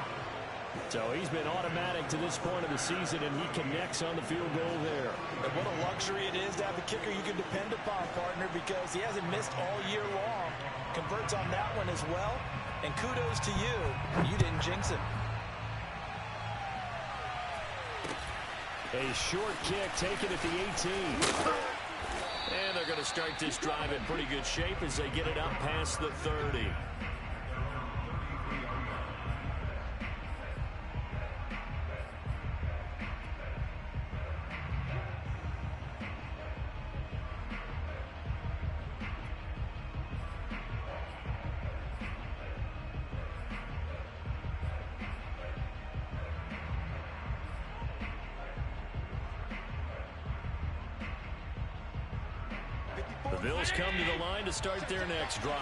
A: So he's been automatic to this point of the season, and he connects on the field goal there.
C: And what a luxury it is to have a kicker you can depend upon, partner, because he hasn't missed all year long. Converts on that one as well. And kudos to you. You didn't jinx him.
A: A short kick taken at the 18. And they're going to start this drive in pretty good shape as they get it up past the 30. The Bills come to the line to start their next drive.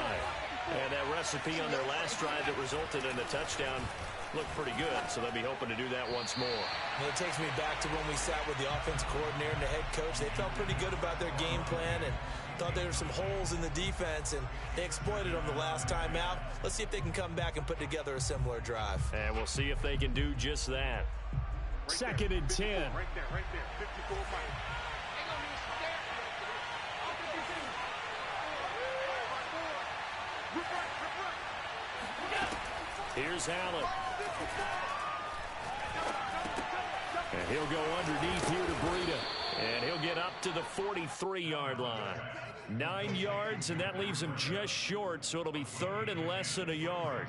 A: And that recipe on their last drive that resulted in a touchdown looked pretty good, so they'll be hoping to do that once more.
D: And it takes me back to when we sat with the offense coordinator and the head coach. They felt pretty good about their game plan and thought there were some holes in the defense, and they exploited them the last time out. Let's see if they can come back and put together a similar drive.
A: And we'll see if they can do just that. Second and 10.
B: Right there, 54 miles.
A: Here's Allen. And he'll go underneath here to Breida. And he'll get up to the 43-yard line. 9 yards, and that leaves him just short, so it'll be third and less than a yard.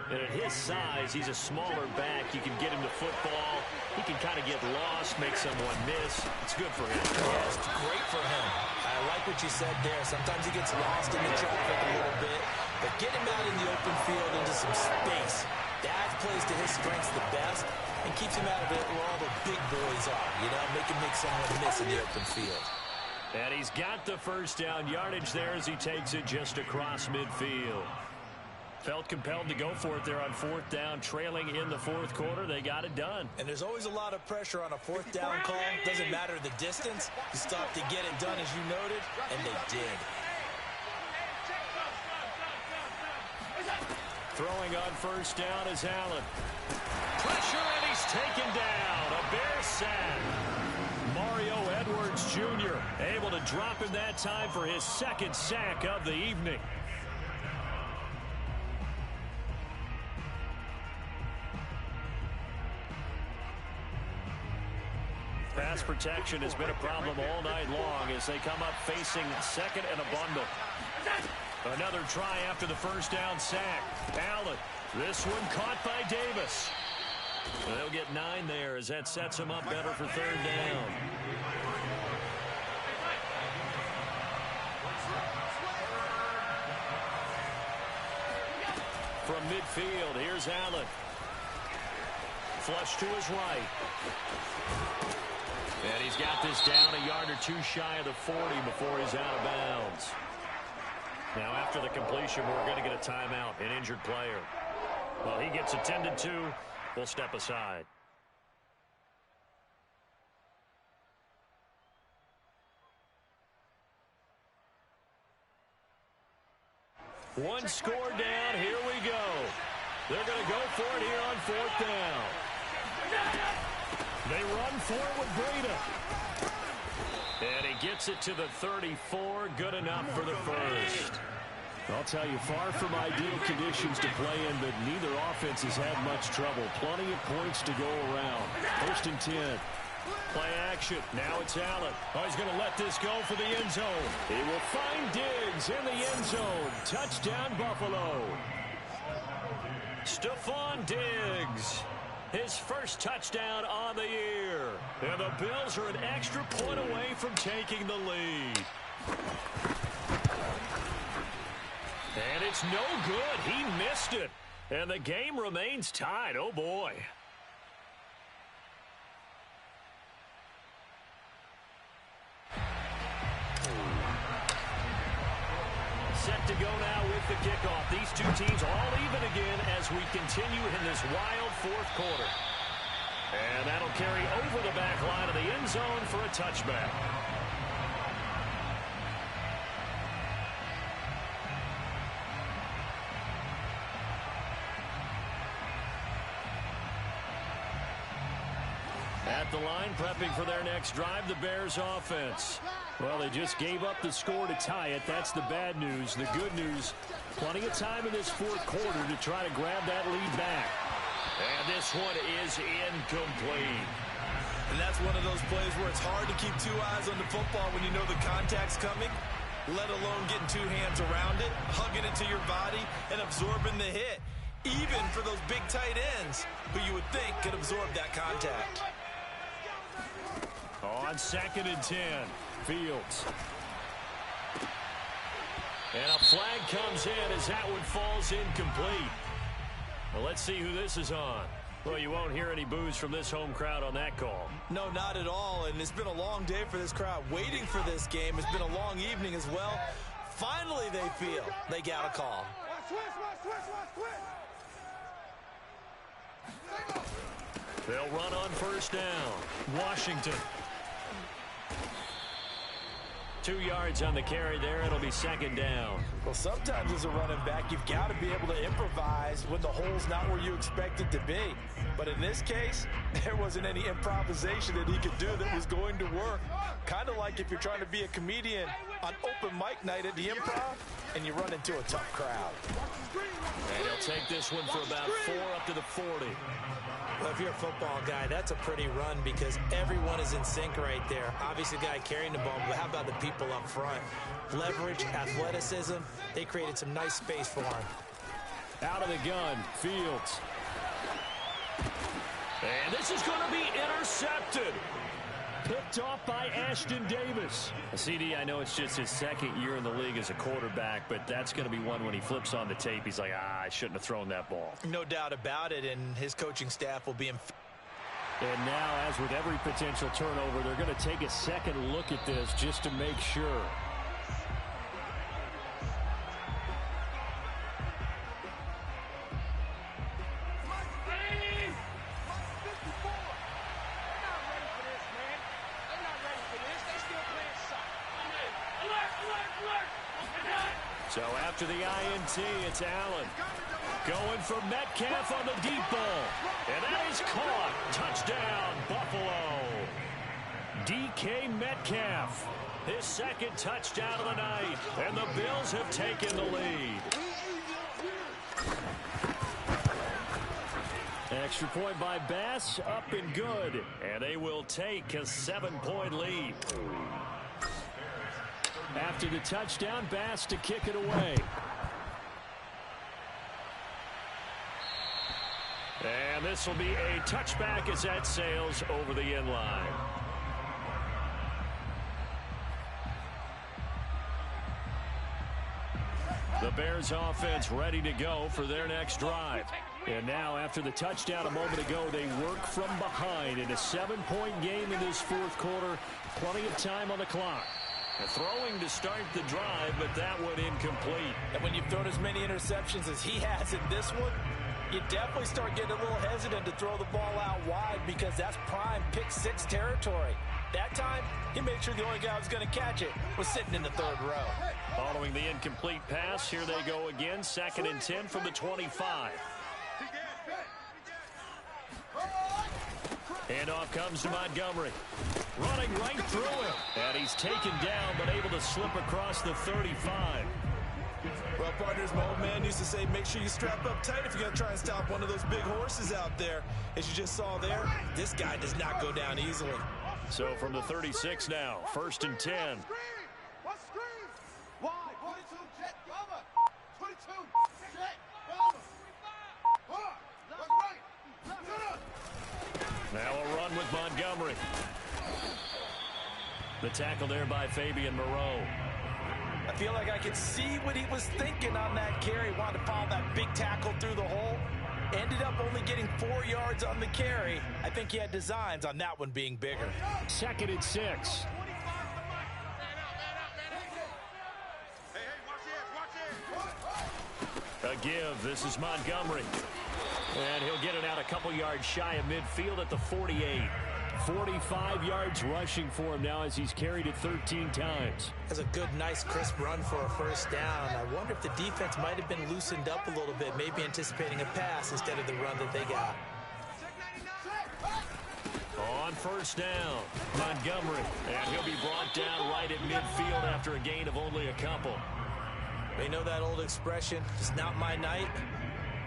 A: And at his size, he's a smaller back. You can get him to football. He can kind of get lost, make someone miss. It's good for him.
D: Yeah, it's great for him. I like what you said there. Sometimes he gets lost in the traffic a little bit. But get him out in the open field into some space. That plays to his strengths the best and keeps him out of it where all the big boys are. You know, make him make someone miss in the open field.
A: And he's got the first down yardage there as he takes it just across midfield. Felt compelled to go for it there on fourth down, trailing in the fourth quarter. They got it done.
D: And there's always a lot of pressure on a fourth down call. Doesn't matter the distance. You stop to get it done, as you noted, and they did.
A: Throwing on first down is Allen. Pressure, and he's taken down. A Bear sack. Mario Edwards Jr. able to drop him that time for his second sack of the evening. Pass protection has been a problem all night long as they come up facing second and a bundle. Another try after the first down sack. Allen, this one caught by Davis. They'll get 9 there as that sets him up better for third down. From midfield, here's Allen. Flush to his right. And he's got this down a yard or two shy of the 40 before he's out of bounds. Now, after the completion, we're going to get a timeout, an injured player. Well, he gets attended to. We'll step aside. One score down. Here we go. They're going to go for it here on fourth down. They run for it with Breida. And he gets it to the 34. Good enough for the first. I'll tell you, far from ideal conditions to play in, but neither offense has had much trouble. Plenty of points to go around. First and 10. Play action. Now it's Allen. Oh, he's going to let this go for the end zone. He will find Diggs in the end zone. Touchdown, Buffalo. Stephon Diggs. His first touchdown on the year. And the Bills are an extra point away from taking the lead. And it's no good. He missed it. And the game remains tied. Oh, boy. Set to go now with the kickoff. These two teams all even again as we continue in this wild fourth quarter. And that'll carry over the back line of the end zone for a touchback. At the line, prepping for their next drive, the Bears offense. Well, they just gave up the score to tie it. That's the bad news. The good news, plenty of time in this fourth quarter to try to grab that lead back. And this one is incomplete.
D: And that's one of those plays where it's hard to keep two eyes on the football when you know the contact's coming, let alone getting two hands around it, hugging it to your body, and absorbing the hit. Even for those big tight ends who you would think could absorb that contact.
A: On second and 10, Fields. And a flag comes in as that one falls incomplete. Well, let's see who this is on. Well, you won't hear any boos from this home crowd on that call.
D: No, not at all. And it's been a long day for this crowd waiting for this game. It's been a long evening as well. Finally, they feel they got a call.
B: Watch twist, watch twist, watch twist.
A: They'll run on first down. Washington. 2 yards on the carry there. It'll be second down.
C: Well, sometimes as a running back, you've got to be able to improvise when the hole's not where you expect it to be. But in this case, there wasn't any improvisation that he could do that was going to work. Kind of like if you're trying to be a comedian on open mic night at the Improv and you run into a tough crowd.
A: And he'll take this one for about 4 up to the 40.
D: Well, if you're a football guy, that's a pretty run because everyone is in sync right there. Obviously, the guy carrying the ball, but how about the people up front? Leverage, athleticism, they created some nice space for him.
A: Out of the gun, Fields. And this is going to be intercepted. Picked off by Ashton Davis. CD, I know it's just his second year in the league as a quarterback, but that's going to be one when he flips on the tape. He's like, I shouldn't have thrown that ball.
D: No doubt about it, and his coaching staff will be in.
A: And now, as with every potential turnover, they're going to take a second look at this just to make sure. So after the INT, it's Allen. Going for Metcalf on the deep ball. And that is caught. Touchdown, Buffalo. DK Metcalf. His second touchdown of the night. And the Bills have taken the lead. Extra point by Bass. Up and good. And they will take a 7-point lead. After the touchdown, Bass to kick it away. And this will be a touchback as that sails over the end line. The Bears offense ready to go for their next drive. And now after the touchdown a moment ago, they work from behind in a 7-point game in this fourth quarter. Plenty of time on the clock. Throwing to start the drive, but that one incomplete.
C: And when you've thrown as many interceptions as he has in this one, you definitely start getting a little hesitant to throw the ball out wide because that's prime pick six territory. That time, he made sure the only guy who was going to catch it was sitting in the third row.
A: Following the incomplete pass, here they go again. 2nd and 10 from the 25. Handoff comes to Montgomery. Running right through him. And he's taken down, but able to slip across the 35.
C: Well, partners, my old man used to say, make sure you strap up tight if you're going to try and stop one of those big horses out there. As you just saw there, this guy does not go down easily.
A: So from the 36 now, 1st and 10.
B: One screen. Wide. 22, jet, cover. 22, jet, cover. Left, right. Left,
A: now a run with Montgomery. The tackle there by Fabian Moreau.
C: I feel like I could see what he was thinking on that carry. Wanted to follow that big tackle through the hole. Ended up only getting 4 yards on the carry. I think he had designs on that one being bigger.
A: 2nd and 6. A give. This is Montgomery. And he'll get it out a couple yards shy of midfield at the 48. 45 yards rushing for him now as he's carried it 13 times.
D: That's a good, nice, crisp run for a first down. I wonder if the defense might have been loosened up a little bit, maybe anticipating a pass instead of the run that they got.
A: On first down, Montgomery. And he'll be brought down right at midfield after a gain of only a couple.
D: They know that old expression, it's not my night.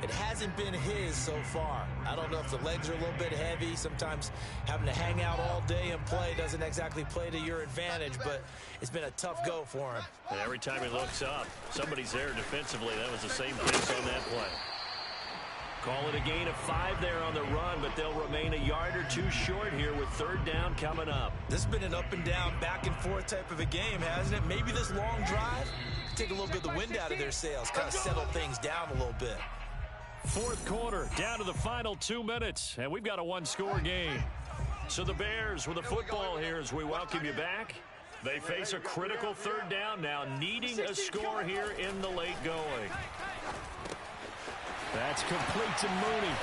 D: It hasn't been his so far. I don't know if the legs are a little bit heavy. Sometimes having to hang out all day and play doesn't exactly play to your advantage, but it's been a tough go for him.
A: And every time he looks up, somebody's there defensively. That was the same case on that play. Call it a gain of 5 there on the run, but they'll remain a yard or two short here with 3rd down coming up.
D: This has been an up and down, back and forth type of a game, hasn't it? Maybe this long drive take a little bit of the wind out of their sails, kind of settle things down a little bit.
A: Fourth quarter, down to the final 2 minutes, and we've got a one-score game. So the Bears with the football here as we welcome you back. They face a critical 3rd down now, needing a score here in the late going. That's complete to Mooney.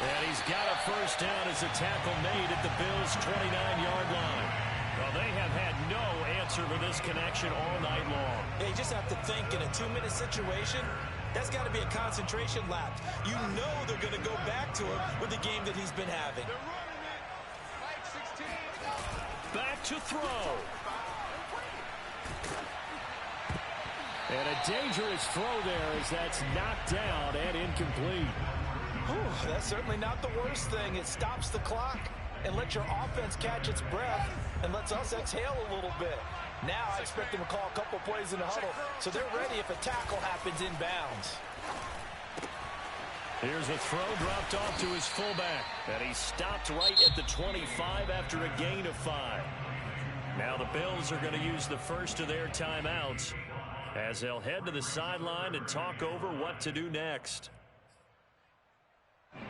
A: And he's got a first down as a tackle made at the Bills' 29-yard line. Well, they have had no answer for this connection all night long.
D: Yeah, you just have to think in a 2-minute situation, that's got to be a concentration lapse. You know they're going to go back to him with the game that he's been having.
A: Back to throw. And a dangerous throw there as that's knocked down and incomplete.
C: Whew, that's certainly not the worst thing. It stops the clock and lets your offense catch its breath and lets us exhale a little bit. Now I expect them to call a couple plays in the huddle, so they're ready if a tackle happens inbounds.
A: Here's a throw dropped off to his fullback. And he stopped right at the 25 after a gain of 5. Now the Bills are going to use the first of their timeouts as they'll head to the sideline and talk over what to do next.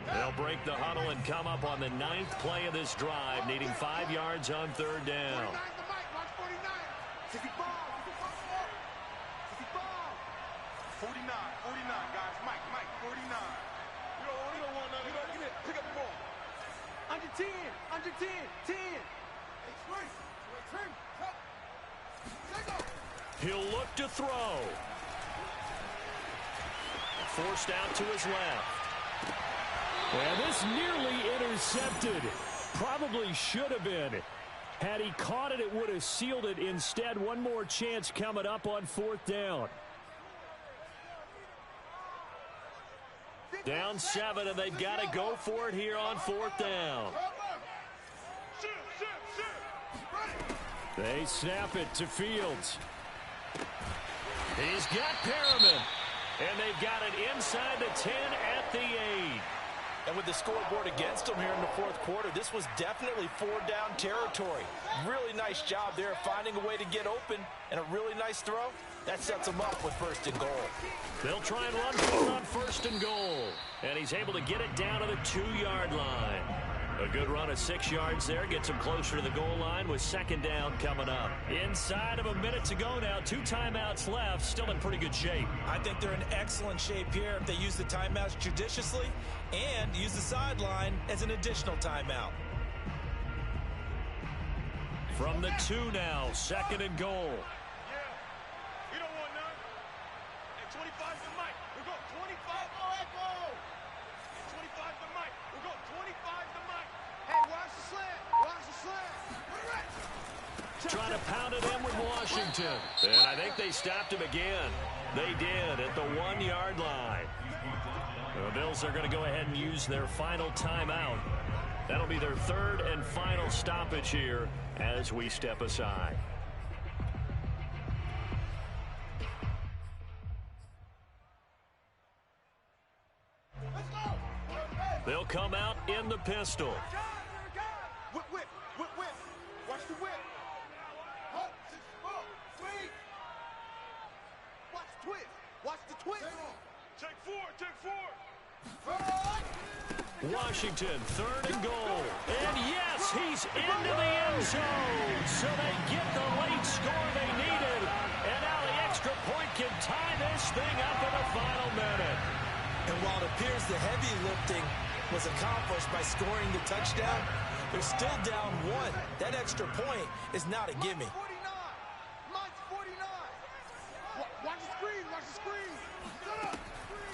A: They'll break the huddle and come up on the 9th play of this drive, needing 5 yards on 3rd down.
B: 49, guys. Mike, 49. You don't want none. You got to get it. Pick up the ball. Under 10. 10.
A: He'll look to throw. Forced out to his left. And this nearly intercepted. Probably should have been. Had he caught it, it would have sealed it. Instead, one more chance coming up on 4th down. Down 7, and they've got to go for it here on 4th down. They snap it to Fields. He's got Perriman. And they've got it inside the 10 at the 8.
C: And with the scoreboard against them here in the 4th quarter, this was definitely 4-down territory. Really nice job there finding a way to get open, and a really nice throw. That sets them up with 1st and goal.
A: They'll try and run for it on 1st and goal. And he's able to get it down to the 2-yard line. A good run of 6 yards there gets him closer to the goal line with 2nd down coming up. Inside of a minute to go now. 2 timeouts left. Still in pretty good shape.
D: I think they're in excellent shape here if they use the timeouts judiciously and use the sideline as an additional timeout.
A: From the 2 now. 2nd and goal.
B: You don't want none. And 25 to Mike. We'll go 25. Echo. 25 to Mike. We'll go 25 to Mike. Hey, watch the slant. Watch the slant.
A: Trying to pound it in with Washington. And I think they stopped him again. They did at the 1-yard line. The Bills are going to go ahead and use their final timeout. That'll be their 3rd and final stoppage here as we step aside. They'll come out in the pistol.
B: Whip. Watch the whip. Watch the twist. Watch the twist. Take 4.
A: Washington, 3rd and goal. And yes, he's into the end zone. So they get the late score they needed. And now the extra point can tie this thing up in the final minute.
D: And while it appears the heavy lifting was accomplished by scoring the touchdown, they're still down 1. That extra point is not a gimme.
B: Mike's 49. Watch the screen.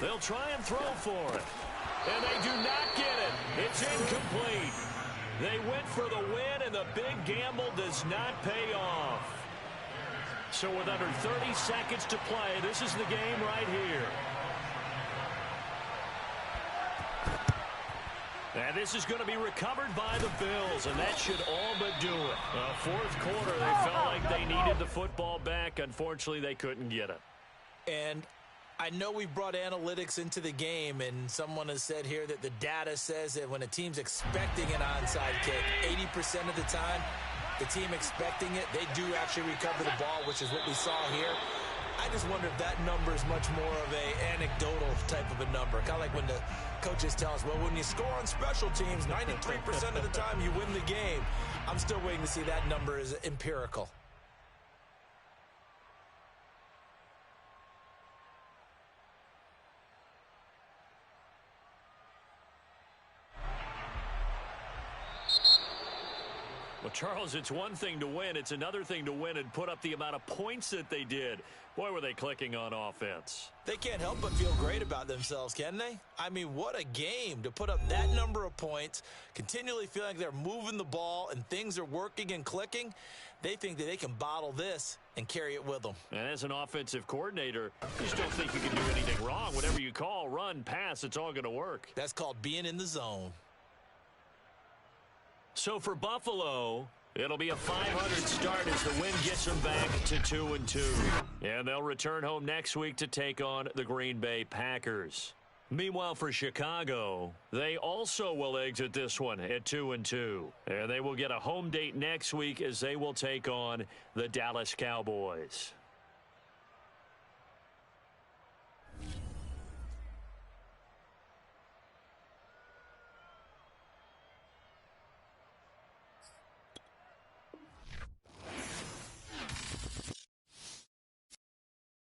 A: They'll try and throw for it. And they do not get it. It's incomplete. They went for the win, and the big gamble does not pay off. So with under 30 seconds to play, this is the game right here. And this is going to be recovered by the Bills, and that should all but do it. 4th quarter, they felt like they needed the football back. Unfortunately, they couldn't get it.
D: And I know we brought analytics into the game, and someone has said here that the data says that when a team's expecting an onside kick, 80% of the time, the team expecting it, they do actually recover the ball, which is what we saw here. I just wonder if that number is much more of a anecdotal type of a number. Kind of like when the coaches tell us, well, when you score on special teams, 93% of the time you win the game. I'm still waiting to see that number is empirical.
A: Well, Charles, it's one thing to win. It's another thing to win and put up the amount of points that they did. Boy, were they clicking on offense.
D: They can't help but feel great about themselves, can they? I mean, what a game to put up that number of points, continually feeling like they're moving the ball and things are working and clicking. They think that they can bottle this and carry it with them.
A: And as an offensive coordinator, you just don't think you can do anything wrong. Whatever you call, run, pass, it's all going to work.
D: That's called being in the zone.
A: So for Buffalo, it'll be a 500 start as the win gets them back to 2-2. And they'll return home next week to take on the Green Bay Packers. Meanwhile, for Chicago, they also will exit this one at 2-2. And they will get a home date next week as they will take on the Dallas Cowboys.